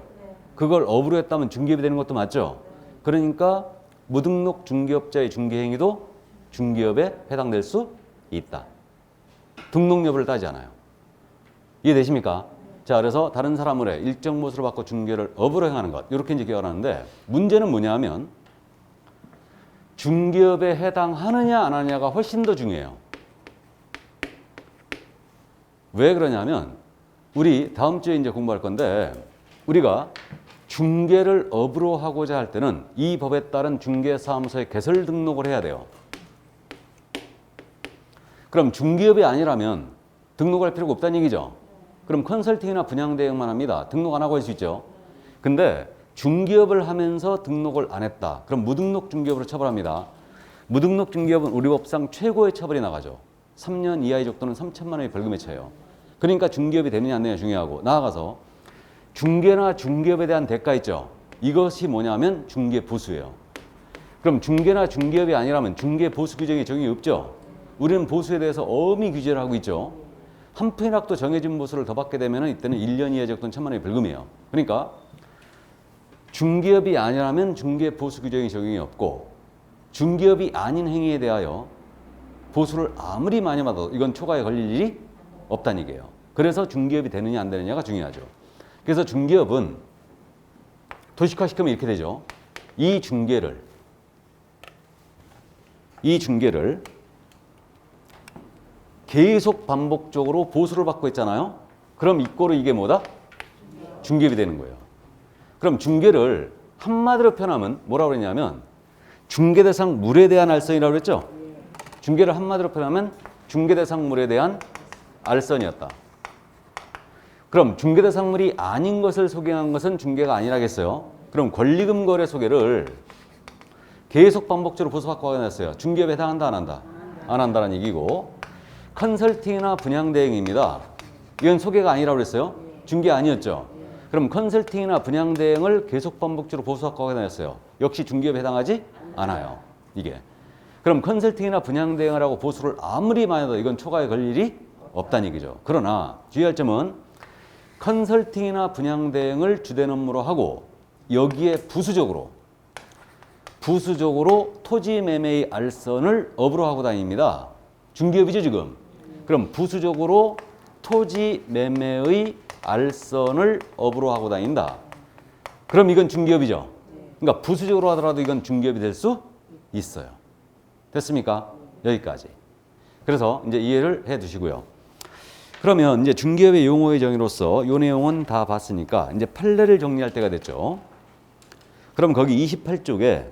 그걸 업으로 했다면 중개업이 되는 것도 맞죠? 그러니까 무등록 중개업자의 중개행위도 중개업에 해당될 수 있다. 등록 여부를 따지지 않아요. 이해되십니까? 자, 그래서 다른 사람을 일정 보수를 받고 중개를 업으로 행하는 것, 이렇게 이제 기억을 하는데, 문제는 뭐냐면 중개업에 해당하느냐 안 하느냐가 훨씬 더 중요해요. 왜 그러냐면 우리 다음 주에 이제 공부할 건데, 우리가 중개를 업으로 하고자 할 때는 이 법에 따른 중개사무소에 개설 등록을 해야 돼요. 그럼 중개업이 아니라면 등록할 필요가 없다는 얘기죠. 그럼 컨설팅이나 분양 대행만 합니다. 등록 안 하고 할 수 있죠. 근데 중개업을 하면서 등록을 안 했다. 그럼 무등록 중개업으로 처벌합니다. 무등록 중개업은 우리 법상 최고의 처벌이 나가죠. 3년 이하의 적도는 3천만 원의 벌금에 처해요. 그러니까 중개업이 되느냐 안 되느냐 중요하고, 나아가서 중개나 중개업에 대한 대가 있죠. 이것이 뭐냐면 중개 보수예요. 그럼 중개나 중개업이 아니라면 중개 보수 규정이 적용이 없죠. 우리는 보수에 대해서 엄히 규제를 하고 있죠. 한 푼이라도 정해진 보수를 더 받게 되면 이때는 1년 이하 적도는 1,000만 원의 벌금이에요. 그러니까 중개업이 아니라면 중개 보수 규정이 적용이 없고, 중개업이 아닌 행위에 대하여 보수를 아무리 많이 받아도 이건 초과에 걸릴 일이 없다는 얘기예요. 그래서 중개업이 되느냐 안 되느냐가 중요하죠. 그래서 중개업은 도식화시키면 이렇게 되죠. 이 중개를 계속 반복적으로 보수를 받고 있잖아요. 그럼 이꼬로 이게 뭐다? 중개업이 되는 거예요. 그럼 중개를 한마디로 표현하면 뭐라고 그랬냐면 중개대상 물에 대한 알선이라고 그랬죠. 중개를 한마디로 표현하면 중개대상 물에 대한 알선이었다. 그럼 중개대상 물이 아닌 것을 소개한 것은 중개가 아니라겠어요. 그럼 권리금 거래 소개를 계속 반복적으로 보수받고 확인했어요. 중개업에 해당한다 안 한다? 안 한다는 얘기고, 컨설팅이나 분양 대행입니다. 이건 소개가 아니라고 그랬어요. 중개 아니었죠. 그럼 컨설팅이나 분양 대행을 계속 반복적으로 보수받고 확인했어요. 역시 중개업에 해당하지 않아요. 이게. 그럼 컨설팅이나 분양 대행을 하고 보수를 아무리 많이 해도 이건 초과에 걸릴 일이 없다는 얘기죠. 그러나 주의할 점은 컨설팅이나 분양 대행을 주된 업무로 하고 여기에 부수적으로 토지 매매의 알선을 업으로 하고 다닙니다. 중개업이죠 지금. 그럼 부수적으로 토지 매매의 알선을 업으로 하고 다닌다. 그럼 이건 중개업이죠. 그러니까 부수적으로 하더라도 이건 중개업이 될 수 있어요. 됐습니까? 여기까지. 그래서 이제 이해를 해 두시고요. 그러면 이제 중개업의 용어의 정의로서 이 내용은 다 봤으니까 이제 판례를 정리할 때가 됐죠. 그럼 거기 28쪽에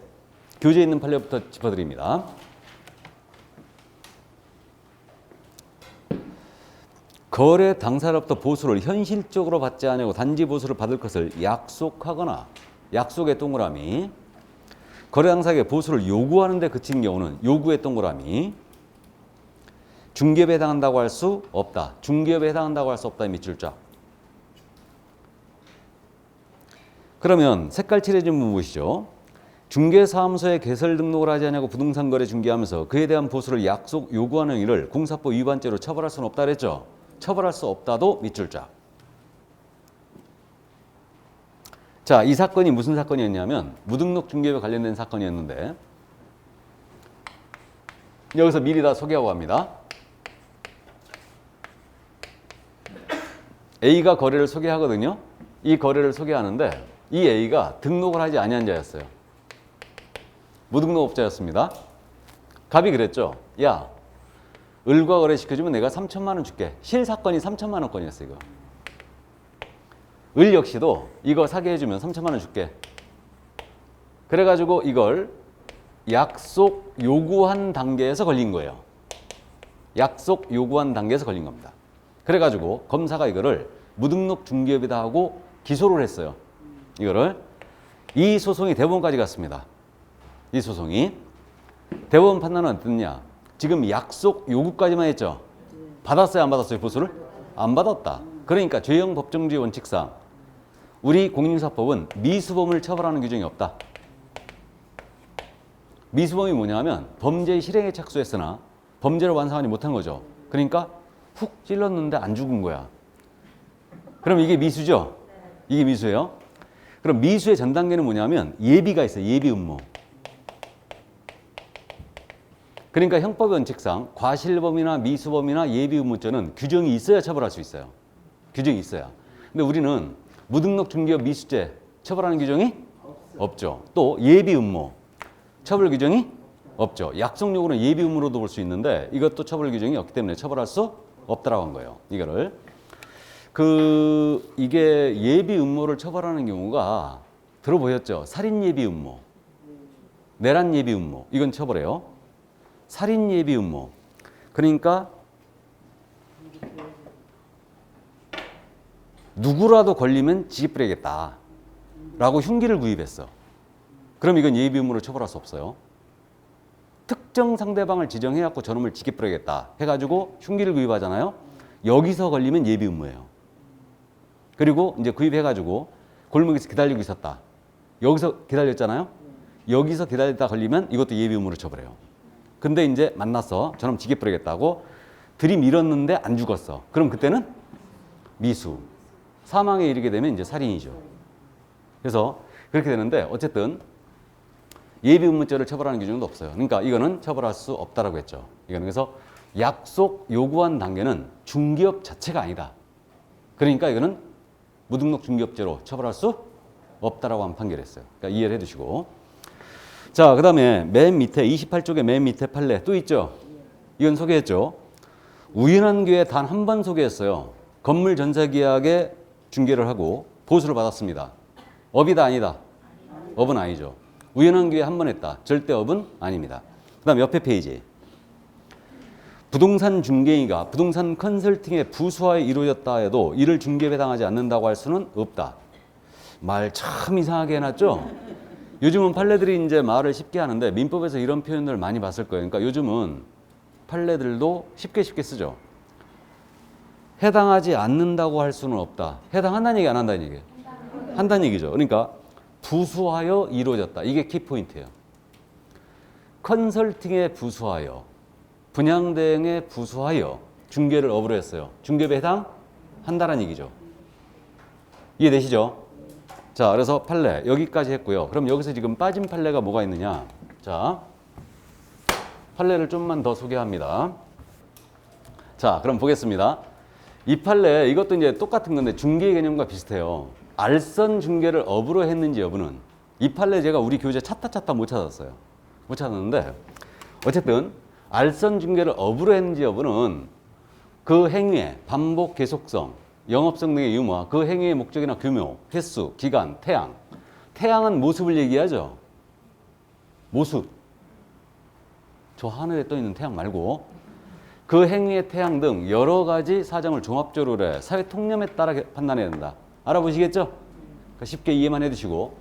교재에 있는 판례부터 짚어드립니다. 거래 당사자로부터 보수를 현실적으로 받지 않고 단지 보수를 받을 것을 약속하거나, 약속의 동그라미, 거래 당사자에게 보수를 요구하는 데 그친 경우는 요구의 동그라미, 중개업에 해당한다고 할 수 없다. 중개업에 해당한다고 할 수 없다. 밑줄 쫙. 그러면 색깔 칠해진 부분 보시죠. 중개사무소에 개설 등록을 하지 않냐고 부동산 거래 중개하면서 그에 대한 보수를 약속 요구하는 행위를 공사법 위반죄로 처벌할 수는 없다 그랬죠. 처벌할 수 없다도 밑줄 쫙. 자, 이 사건이 무슨 사건이었냐면 무등록 중개업에 관련된 사건이었는데, 여기서 미리 다 소개하고 갑니다. A가 거래를 소개하거든요. 이 거래를 소개하는데 이 A가 등록을 하지 아니한 자였어요. 무등록업자였습니다. 갑이 그랬죠. 야, 을과 거래시켜주면 내가 3천만 원 줄게. 실사건이 3천만 원권이었어 이거. 을 역시도 이거 사게 해주면 3천만 원 줄게. 그래가지고 이걸 약속 요구한 단계에서 걸린 거예요. 약속 요구한 단계에서 걸린 겁니다. 그래가지고 검사가 이거를 무등록 중개업이다 하고 기소를 했어요. 이거를. 이 소송이 대법원까지 갔습니다. 이 소송이. 대법원 판단은 어땠냐? 지금 약속 요구까지만 했죠. 받았어요 안 받았어요 보수를? 안 받았다. 그러니까 죄형 법정주의 원칙상 우리 공인중개사법은 미수범을 처벌하는 규정이 없다. 미수범이 뭐냐면 범죄의 실행에 착수했으나 범죄를 완성하지 못한 거죠. 그러니까 훅 찔렀는데 안 죽은 거야. 그럼 이게 미수죠? 이게 미수예요. 그럼 미수의 전 단계는 뭐냐면 예비가 있어요. 예비 음모. 그러니까 형법 원칙상 과실범이나 미수범이나 예비 음모죄는 규정이 있어야 처벌할 수 있어요. 규정이 있어야. 근데 우리는 무등록 중개업 미수죄 처벌하는 규정이 없죠. 또 예비 음모 처벌 규정이 없죠. 약속용으로는 예비 음모로도 볼 수 있는데 이것도 처벌 규정이 없기 때문에 처벌할 수 없다라고 한 거예요. 이거를 이게 예비 음모를 처벌하는 경우가 들어보셨죠? 살인 예비 음모, 내란 예비 음모 이건 처벌해요. 살인 예비 음모 그러니까 누구라도 걸리면 지게 뿌리겠다라고 흉기를 구입했어. 그럼 이건 예비 음모를 처벌할 수 없어요. 특정 상대방을 지정해갖고 저놈을 지게 뿌리겠다 해가지고 흉기를 구입하잖아요. 여기서 걸리면 예비 음모예요. 그리고 이제 구입해가지고 골목에서 기다리고 있었다. 여기서 기다렸잖아요. 여기서 기다리다 걸리면 이것도 예비 음모를 처벌해요. 근데 이제 만났어. 저놈 지게 뿌리겠다고 들이밀었는데 안 죽었어. 그럼 그때는 미수. 사망에 이르게 되면 이제 살인이죠. 그래서 그렇게 되는데 어쨌든 예비 음모죄를 처벌하는 규정도 없어요. 그러니까 이거는 처벌할 수 없다라고 했죠. 이거는 그래서 약속 요구한 단계는 중개업 자체가 아니다. 그러니까 이거는 무등록 중개업죄로 처벌할 수 없다라고 한 판결했어요. 그러니까 이해를 해두시고. 자, 그 다음에 맨 밑에 28쪽에 맨 밑에 판례 또 있죠. 이건 소개했죠. 우연한 기회에 단 한 번 소개했어요. 건물 전세계약에 중개를 하고 보수를 받았습니다. 업이다 아니다? 업은 아니죠. 우연한 기회에 한 번 했다. 절대 업은 아닙니다. 그 다음 옆에 페이지. 부동산 중개인가 부동산 컨설팅의 부수하에 이루어졌다 해도 이를 중개에 해당하지 않는다고 할 수는 없다. 말 참 이상하게 해놨죠? 요즘은 판례들이 이제 말을 쉽게 하는데 민법에서 이런 표현을 많이 봤을 거예요. 그러니까 요즘은 판례들도 쉽게 쓰죠. 해당하지 않는다고 할 수는 없다. 해당한다는 얘기 안 한다는 얘기예요? 한다는 얘기죠. 그러니까 부수하여 이루어졌다. 이게 키포인트예요. 컨설팅에 부수하여 분양 대행에 부수하여 중개를 업으로 했어요. 중개업에 해당한다는 얘기죠. 이해되시죠? 자, 그래서 판례 여기까지 했고요. 그럼 여기서 지금 빠진 판례가 뭐가 있느냐? 자, 판례를 좀만 더 소개합니다. 자, 그럼 보겠습니다. 이 판례 이것도 이제 똑같은 건데 중개 개념과 비슷해요. 알선 중개를 업으로 했는지 여부는 이 판례 제가 우리 교재 찾다 못 찾았어요. 못 찾았는데 어쨌든 알선 중개를 업으로 했는지 여부는 그 행위의 반복 계속성, 영업성 등의 유무와 그 행위의 목적이나 규모, 횟수, 기간, 태양. 태양은 모습을 얘기하죠. 모습. 저 하늘에 떠 있는 태양 말고 그 행위의 태양 등 여러 가지 사정을 종합적으로 해 사회 통념에 따라 판단해야 된다. 알아보시겠죠? 그러니까 쉽게 이해만 해두시고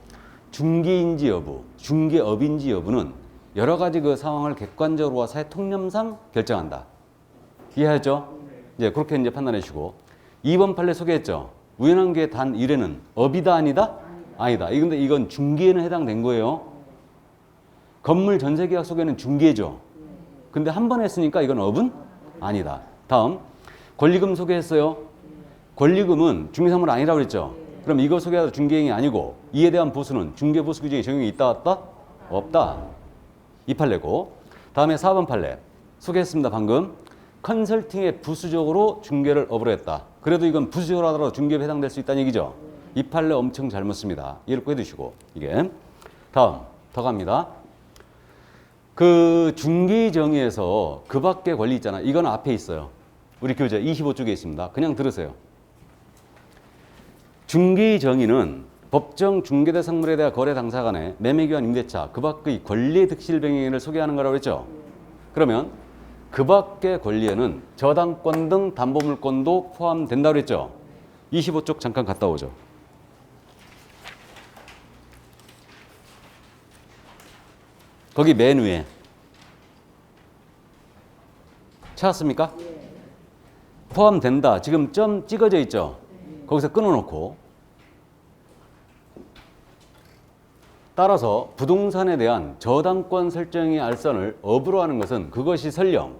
중개인지 여부, 중개업인지 여부는 여러 가지 그 상황을 객관적으로 사회 통념상 결정한다. 이해하죠? 이제 그렇게 이제 판단해 주시고 2번 판례 소개했죠. 우연한 기회 단 1회는 업이다 아니다? 아니다. 근데 이건 중개에는 해당된 거예요. 건물 전세계약 소개는 중개죠. 근데 한 번 했으니까 이건 업은 아니다. 다음 권리금 소개했어요. 권리금은 중개사물 아니라고 그랬죠. 그럼 이거 소개하다 중개행위 아니고 이에 대한 보수는 중개보수 규정에 적용이 있다 없다? 없다. 이 판례고. 다음에 4번 판례 소개했습니다. 방금 컨설팅에 부수적으로 중개를 업으로 했다. 그래도 이건 부수적으로 하더라도 중개에 해당될 수 있다는 얘기죠. 이 판례 엄청 잘못 씁니다. 이해를 꼭 해두시고. 이게 다음 더 갑니다. 그 중개 정의에서 그 밖의 권리 있잖아. 이건 앞에 있어요. 우리 교재 25쪽에 있습니다. 그냥 들으세요. 중개 정의는 법정 중개대상물에 대한 거래 당사 간의 매매기한 임대차 그 밖의 권리의 득실 병행을 소개하는 거라고 했죠. 그러면 그 밖의 권리에는 저당권 등 담보물권도 포함된다고 했죠. 25쪽 잠깐 갔다 오죠. 거기 맨 위에 찾았습니까? 포함된다. 지금 점 찍어져 있죠. 거기서 끊어놓고 따라서 부동산에 대한 저당권 설정의 알선을 업으로 하는 것은 그것이 설령.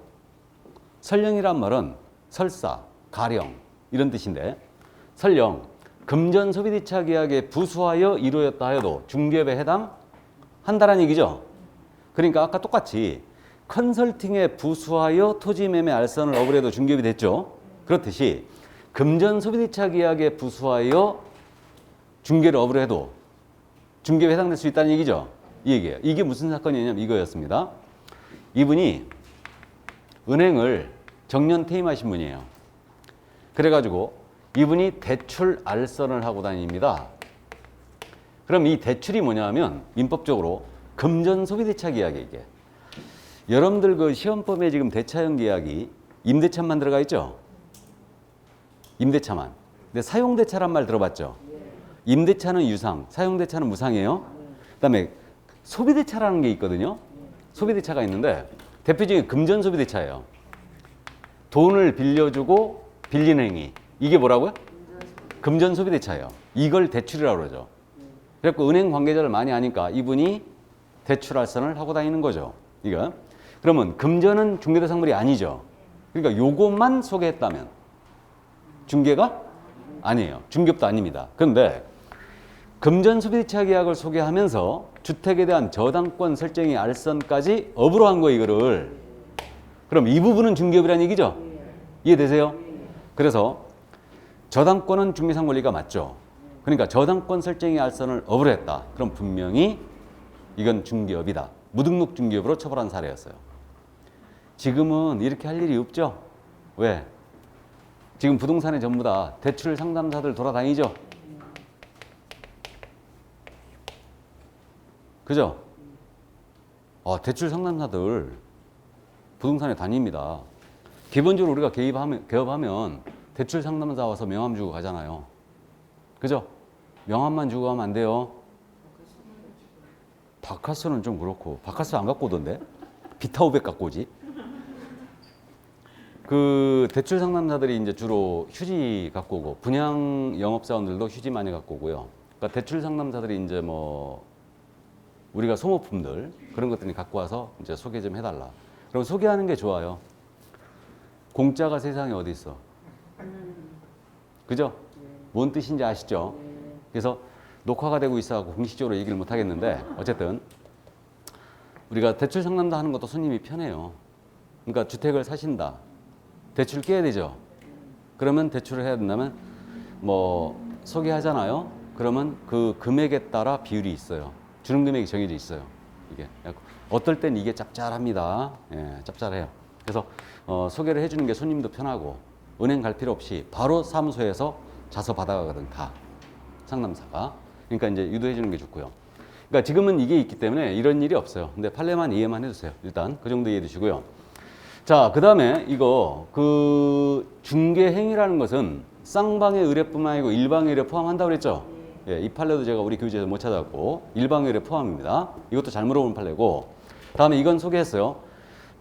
설령이란 말은 설사, 가령 이런 뜻인데 설령 금전 소비대차 계약에 부수하여 이루어졌다 하여도 중개업에 해당한다라는 얘기죠. 그러니까 아까 똑같이 컨설팅에 부수하여 토지 매매 알선을 어불해도 중개업이 됐죠. 그렇듯이 금전 소비대차 계약에 부수하여 중개를 어불 해도 중개에 해당될 수 있다는 얘기죠. 이 얘기예요. 이게 무슨 사건이냐면 이거였습니다. 이분이 은행을 정년 퇴임하신 분이에요. 그래가지고 이분이 대출 알선을 하고 다닙니다. 그럼 이 대출이 뭐냐면 민법적으로 금전 소비대차 계약이에요. 이게. 여러분들 그 시험법에 지금 대차형 계약이 임대차만 들어가 있죠? 임대차만. 근데 사용대차란 말 들어봤죠? 임대차는 유상, 사용대차는 무상이에요. 그다음에 소비대차라는 게 있거든요. 소비대차가 있는데 대표적인 금전 소비대차예요. 돈을 빌려주고 빌린 행위. 이게 뭐라고요? 금전 소비대차예요. 이걸 대출이라고 그러죠. 그래서 은행 관계자를 많이 아니까 이분이 대출 알선을 하고 다니는 거죠. 이거. 그러면 금전은 중개대상물이 아니죠. 그러니까 요것만 소개했다면 중개가 아니에요. 중개업도 아닙니다. 그런데 금전 소비대차 계약을 소개하면서 주택에 대한 저당권 설정의 알선까지 업으로 한 거예요, 이거를. 그럼 이 부분은 중개업이라는 얘기죠? 이해되세요? 그래서 저당권은 중개상 권리가 맞죠. 그러니까 저당권 설정의 알선을 업으로 했다. 그럼 분명히 이건 중개업이다. 무등록 중개업으로 처벌한 사례였어요. 지금은 이렇게 할 일이 없죠. 왜? 지금 부동산에 전부 다 대출 상담사들 돌아다니죠. 그죠? 대출 상담사들 부동산에 다닙니다. 기본적으로 우리가 개업하면 대출 상담사 와서 명함 주고 가잖아요. 그죠? 명함만 주고 가면 안 돼요. 바카스는 좀 그렇고, 바카스 안 갖고 오던데? 비타 500 갖고 오지. 그 대출 상담사들이 이제 주로 휴지 갖고 오고, 분양 영업사원들도 휴지 많이 갖고 오고요. 그러니까 대출 상담사들이 이제 뭐 우리가 소모품들 그런 것들이 갖고 와서 이제 소개 좀 해달라. 그럼 소개하는 게 좋아요. 공짜가 세상에 어디 있어? 그죠? 뭔 뜻인지 아시죠? 그래서 녹화가 되고 있어서 공식적으로 얘기를 못 하겠는데 어쨌든 우리가 대출 상담도 하는 것도 손님이 편해요. 그러니까 주택을 사신다. 대출 깨야 되죠. 그러면 대출을 해야 된다면 뭐 소개하잖아요. 그러면 그 금액에 따라 비율이 있어요. 주는 금액이 정해져 있어요. 이게 어떨 땐 이게 짭짤합니다. 예, 짭짤해요. 그래서 소개를 해주는 게 손님도 편하고 은행 갈 필요 없이 바로 사무소에서 자서 받아가거든 다 상담사가. 그러니까 이제 유도해 주는 게 좋고요. 그러니까 지금은 이게 있기 때문에 이런 일이 없어요. 근데 판례만 이해만 해주세요. 일단 그 정도 이해해 주시고요. 자, 그 다음에 이거 그 중개 행위라는 것은 쌍방의 의뢰뿐만 아니고 일방의 의뢰 포함한다고 그랬죠. 예, 이 판례도 제가 우리 교재에서 못 찾았고 일방의 의뢰 포함입니다. 이것도 잘 물어본 판례고. 다음에 이건 소개했어요.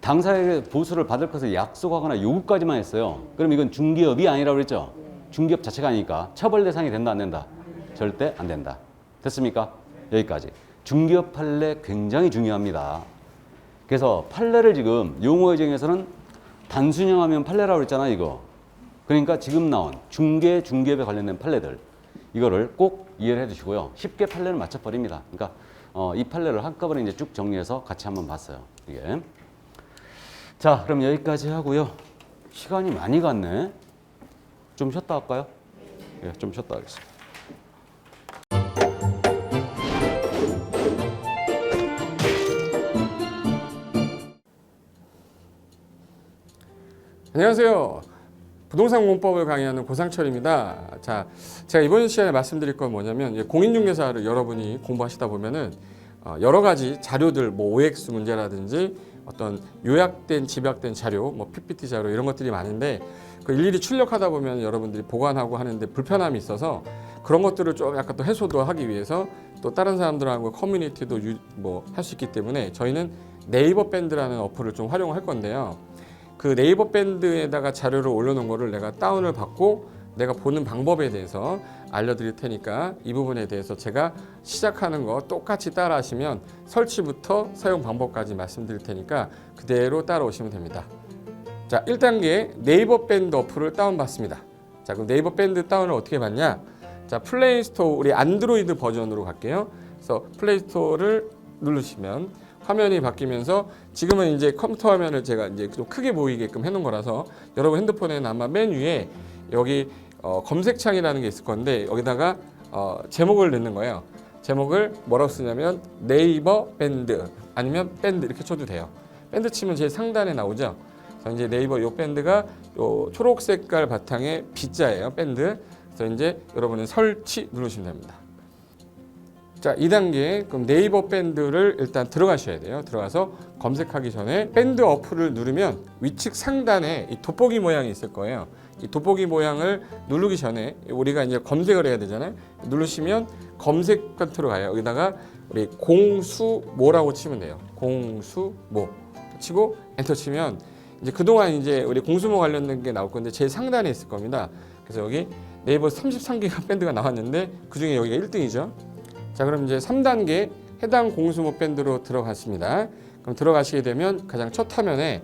당사자에게 보수를 받을 것을 약속하거나 요구까지만 했어요. 그럼 이건 중개업이 아니라고 그랬죠. 중개업 자체가 아니니까 처벌 대상이 된다 안 된다? 절대 안 된다. 됐습니까? 여기까지. 중개업 판례 굉장히 중요합니다. 그래서 판례를 지금 용어의 정에서는 단순형하면 판례라고 그랬잖아 이거. 그러니까 지금 나온 중개업에 관련된 판례들 이거를 꼭 이해를 해 주시고요. 쉽게 판례를 맞춰버립니다. 그러니까 이 판례를 한꺼번에 이제 쭉 정리해서 같이 한번 봤어요. 이게. 자, 그럼 여기까지 하고요. 시간이 많이 갔네. 좀 쉬었다 할까요? 예, 좀 쉬었다 하겠습니다. 안녕하세요. 부동산 공법을 강의하는 고상철입니다. 자, 제가 이번 시간에 말씀드릴 건 뭐냐면 공인중개사를 여러분이 공부하시다 보면은 여러 가지 자료들, 뭐 OX 문제라든지 어떤 요약된, 집약된 자료, 뭐 PPT 자료 이런 것들이 많은데 그 일일이 출력하다 보면 여러분들이 보관하고 하는데 불편함이 있어서 그런 것들을 좀 약간 또 해소도 하기 위해서 또 다른 사람들하고 커뮤니티도 뭐 할 수 있기 때문에 저희는 네이버 밴드라는 어플을 좀 활용할 건데요. 그 네이버 밴드에다가 자료를 올려놓은 거를 내가 다운을 받고 내가 보는 방법에 대해서 알려드릴 테니까 이 부분에 대해서 제가 시작하는 거 똑같이 따라 하시면 설치부터 사용 방법까지 말씀드릴 테니까 그대로 따라오시면 됩니다. 자, 1단계 네이버 밴드 어플을 다운받습니다. 자, 그럼 네이버 밴드 다운을 어떻게 받냐? 자, 플레이스토어 우리 안드로이드 버전으로 갈게요. 그래서 플레이스토어를 누르시면 화면이 바뀌면서 지금은 이제 컴퓨터 화면을 제가 이제 좀 크게 보이게끔 해놓은 거라서 여러분 핸드폰에는 아마 맨 위에 여기 검색창이라는 게 있을 건데 여기다가 제목을 넣는 거예요. 제목을 뭐라고 쓰냐면 네이버 밴드 아니면 밴드 이렇게 쳐도 돼요. 밴드 치면 제일 상단에 나오죠. 그래서 이제 네이버 요 밴드가 요 초록 색깔 바탕에 B자예요. 밴드. 그래서 이제 여러분은 설치 누르시면 됩니다. 자, 2단계 그럼 네이버 밴드를 일단 들어가셔야 돼요. 들어가서 검색하기 전에 밴드 어플을 누르면 위측 상단에 이 돋보기 모양이 있을 거예요. 이 돋보기 모양을 누르기 전에 우리가 이제 검색을 해야 되잖아요. 누르시면 검색 컨트로 가요. 여기다가 우리 공수모라고 치면 돼요. 공수모 치고 엔터 치면 이제 그동안 이제 우리 공수모 관련된 게 나올 건데 제일 상단에 있을 겁니다. 그래서 여기 네이버 33개가 밴드가 나왔는데 그 중에 여기가 1등이죠. 자, 그럼 이제 3단계 해당 공수모 밴드로 들어갔습니다. 그럼 들어가시게 되면 가장 첫 화면에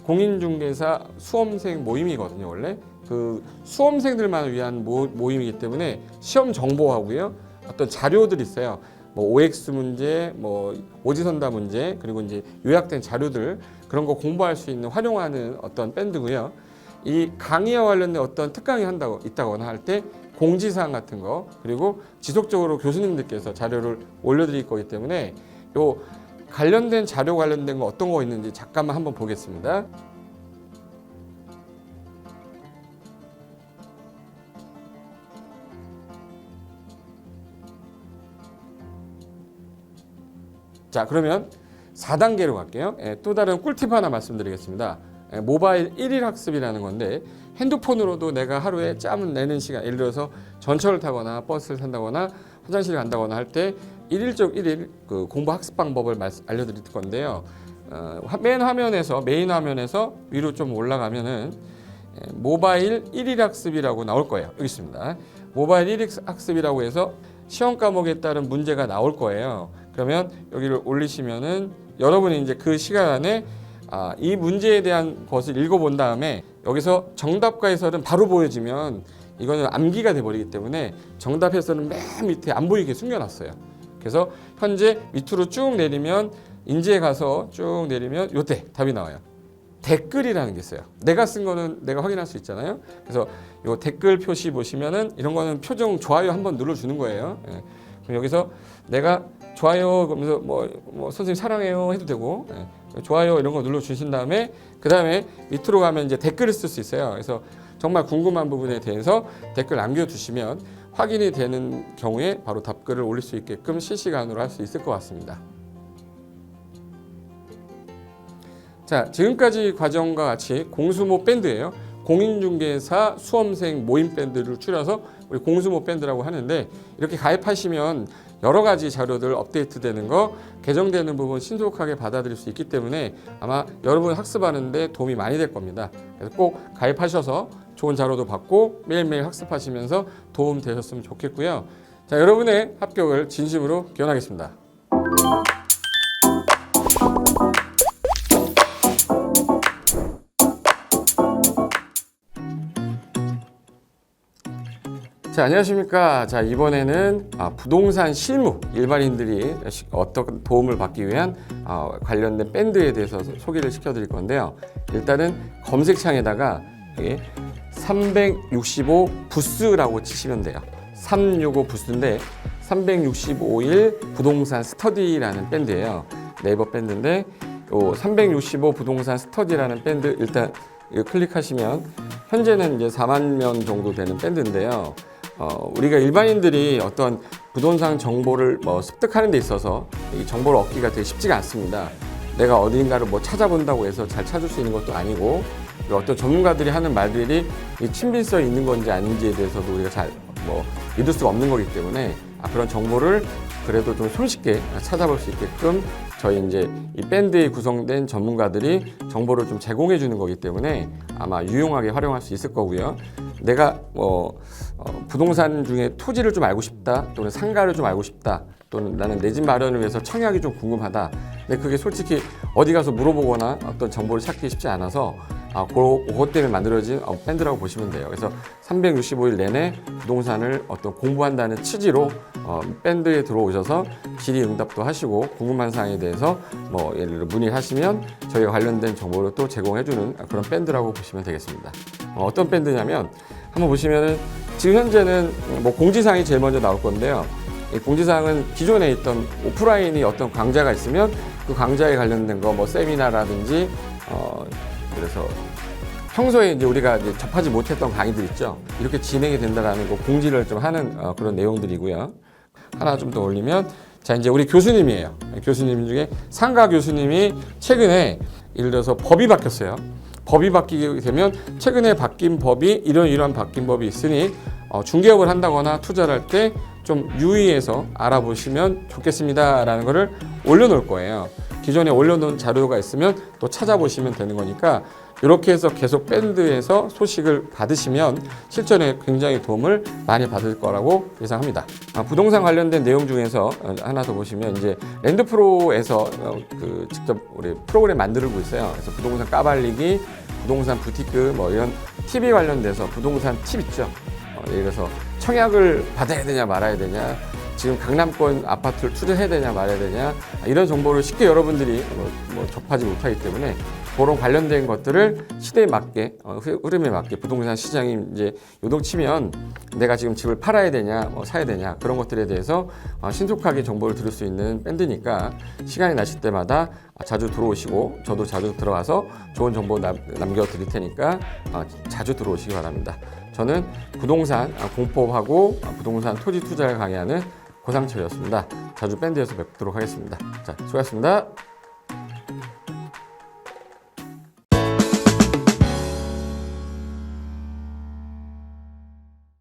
공인중개사 수험생 모임이거든요. 원래 그 수험생들만 위한 모임이기 때문에 시험 정보하고요. 어떤 자료들이 있어요. 뭐 OX 문제, 뭐 오지선다 문제, 그리고 이제 요약된 자료들 그런 거 공부할 수 있는 활용하는 어떤 밴드고요. 이 강의와 관련된 어떤 특강이 있다거나 할 때 공지사항 같은 거 그리고 지속적으로 교수님들께서 자료를 올려드릴 거기 때문에 요 관련된 자료 관련된 거 어떤 거 있는지 잠깐만 한번 보겠습니다. 자, 그러면 4단계로 갈게요. 또 다른 꿀팁 하나 말씀드리겠습니다. 모바일 1일 학습이라는 건데 핸드폰으로도 내가 하루에 짬을 내는 시간, 예를 들어서 전철을 타거나 버스를 탄다거나 화장실을 간다거나 할 때 1일 그 공부 학습 방법을 알려드릴 건데요. 메인 화면에서 위로 좀 올라가면은 모바일 1일 학습이라고 나올 거예요. 여기 있습니다. 모바일 1일 학습이라고 해서 시험 과목에 따른 문제가 나올 거예요. 그러면 여기를 올리시면은 여러분이 이제 그 시간 안에 이 문제에 대한 것을 읽어본 다음에 여기서 정답과 해설은 바로 보여지면 이거는 암기가 돼버리기 때문에 정답 해설은 맨 밑에 안 보이게 숨겨놨어요. 그래서 현재 밑으로 쭉 내리면 인지에 가서 쭉 내리면 요때 답이 나와요. 댓글이라는 게 있어요. 내가 쓴 거는 내가 확인할 수 있잖아요. 그래서 요 댓글 표시 보시면은 이런 거는 표정 좋아요 한번 눌러주는 거예요. 그럼 여기서 내가 좋아요 그러면서 뭐 선생님 사랑해요 해도 되고 좋아요 이런 거 눌러주신 다음에 그 다음에 밑으로 가면 이제 댓글을 쓸 수 있어요. 그래서 정말 궁금한 부분에 대해서 댓글 남겨주시면 확인이 되는 경우에 바로 답글을 올릴 수 있게끔 실시간으로 할 수 있을 것 같습니다. 자, 지금까지 과정과 같이 공수모 밴드예요. 공인중개사 수험생 모임 밴드를 줄여서 우리 공수모 밴드라고 하는데 이렇게 가입하시면 여러 가지 자료들 업데이트되는 거 개정되는 부분 신속하게 받아들일 수 있기 때문에 아마 여러분 학습하는데 도움이 많이 될 겁니다. 그래서 꼭 가입하셔서 좋은 자료도 받고 매일매일 학습하시면서 도움 되셨으면 좋겠고요. 자, 여러분의 합격을 진심으로 기원하겠습니다. 자, 안녕하십니까. 자, 이번에는 부동산 실무 일반인들이 어떤 도움을 받기 위한 관련된 밴드에 대해서 소개를 시켜드릴 건데요. 일단은 검색창에다가 365 부스라고 치시면 돼요. 365 부스인데 365일 부동산 스터디라는 밴드예요. 네이버 밴드인데 365 부동산 스터디라는 밴드 일단 이거 클릭하시면 현재는 이제 4만 명 정도 되는 밴드인데요. 우리가 일반인들이 어떤 부동산 정보를 습득하는 데 있어서 이 정보를 얻기가 되게 쉽지가 않습니다. 내가 어딘가를 찾아본다고 해서 잘 찾을 수 있는 것도 아니고 어떤 전문가들이 하는 말들이 이 친밀성이 있는 건지 아닌지에 대해서도 우리가 잘 믿을 수가 없는 거기 때문에 그런 정보를 그래도 좀 손쉽게 찾아볼 수 있게끔 저희 이제 이 밴드에 구성된 전문가들이 정보를 좀 제공해 주는 거기 때문에 아마 유용하게 활용할 수 있을 거고요. 내가 부동산 중에 토지를 좀 알고 싶다 또는 상가를 좀 알고 싶다 또는 나는 내 집 마련을 위해서 청약이 좀 궁금하다. 근데 그게 솔직히 어디 가서 물어보거나 어떤 정보를 찾기 쉽지 않아서 그것 때문에 만들어진 밴드라고 보시면 돼요. 그래서 365일 내내 부동산을 어떤 공부한다는 취지로 밴드에 들어오셔서 질의응답도 하시고 궁금한 사항에 대해서 뭐 예를 들어 문의하시면 저희가 관련된 정보를 또 제공해주는 그런 밴드라고 보시면 되겠습니다. 어떤 밴드냐면 한번 보시면은 지금 현재는 뭐 공지사항이 제일 먼저 나올 건데요. 이 공지사항은 기존에 있던 오프라인이 어떤 강좌가 있으면 그 강좌에 관련된 거 뭐 세미나라든지 그래서 평소에 이제 우리가 이제 접하지 못했던 강의들 있죠. 이렇게 진행이 된다라는 거 공지를 좀 하는 그런 내용들이고요. 하나 좀 더 올리면 자 이제 우리 교수님이에요. 교수님 중에 상가 교수님이 최근에 예를 들어서 법이 바뀌었어요. 법이 바뀌게 되면 최근에 바뀐 법이 이러한 바뀐 법이 있으니 중개업을 한다거나 투자를 할 때 좀 유의해서 알아보시면 좋겠습니다라는 거를 올려놓을 거예요. 기존에 올려놓은 자료가 있으면 또 찾아보시면 되는 거니까 이렇게 해서 계속 밴드에서 소식을 받으시면 실전에 굉장히 도움을 많이 받을 거라고 예상합니다. 부동산 관련된 내용 중에서 하나 더 보시면 이제 랜드프로에서 그 직접 우리 프로그램 만들고 있어요. 그래서 부동산 까발리기, 부동산 부티크 뭐 이런 TV 관련돼서 부동산 팁 있죠. 예를 들어서 청약을 받아야 되냐 말아야 되냐, 지금 강남권 아파트를 투자해야 되냐 말아야 되냐, 이런 정보를 쉽게 여러분들이 뭐 접하지 못하기 때문에 그런 관련된 것들을 시대에 맞게 흐름에 맞게 부동산 시장이 이제 요동치면 내가 지금 집을 팔아야 되냐 뭐 사야 되냐 그런 것들에 대해서 신속하게 정보를 들을 수 있는 밴드니까 시간이 나실 때마다 자주 들어오시고 저도 자주 들어가서 좋은 정보 남겨드릴 테니까 자주 들어오시기 바랍니다. 저는 부동산 공법하고 부동산 토지 투자를 강의하는 고상철이었습니다. 자주 밴드에서 뵙도록 하겠습니다. 자, 수고하셨습니다.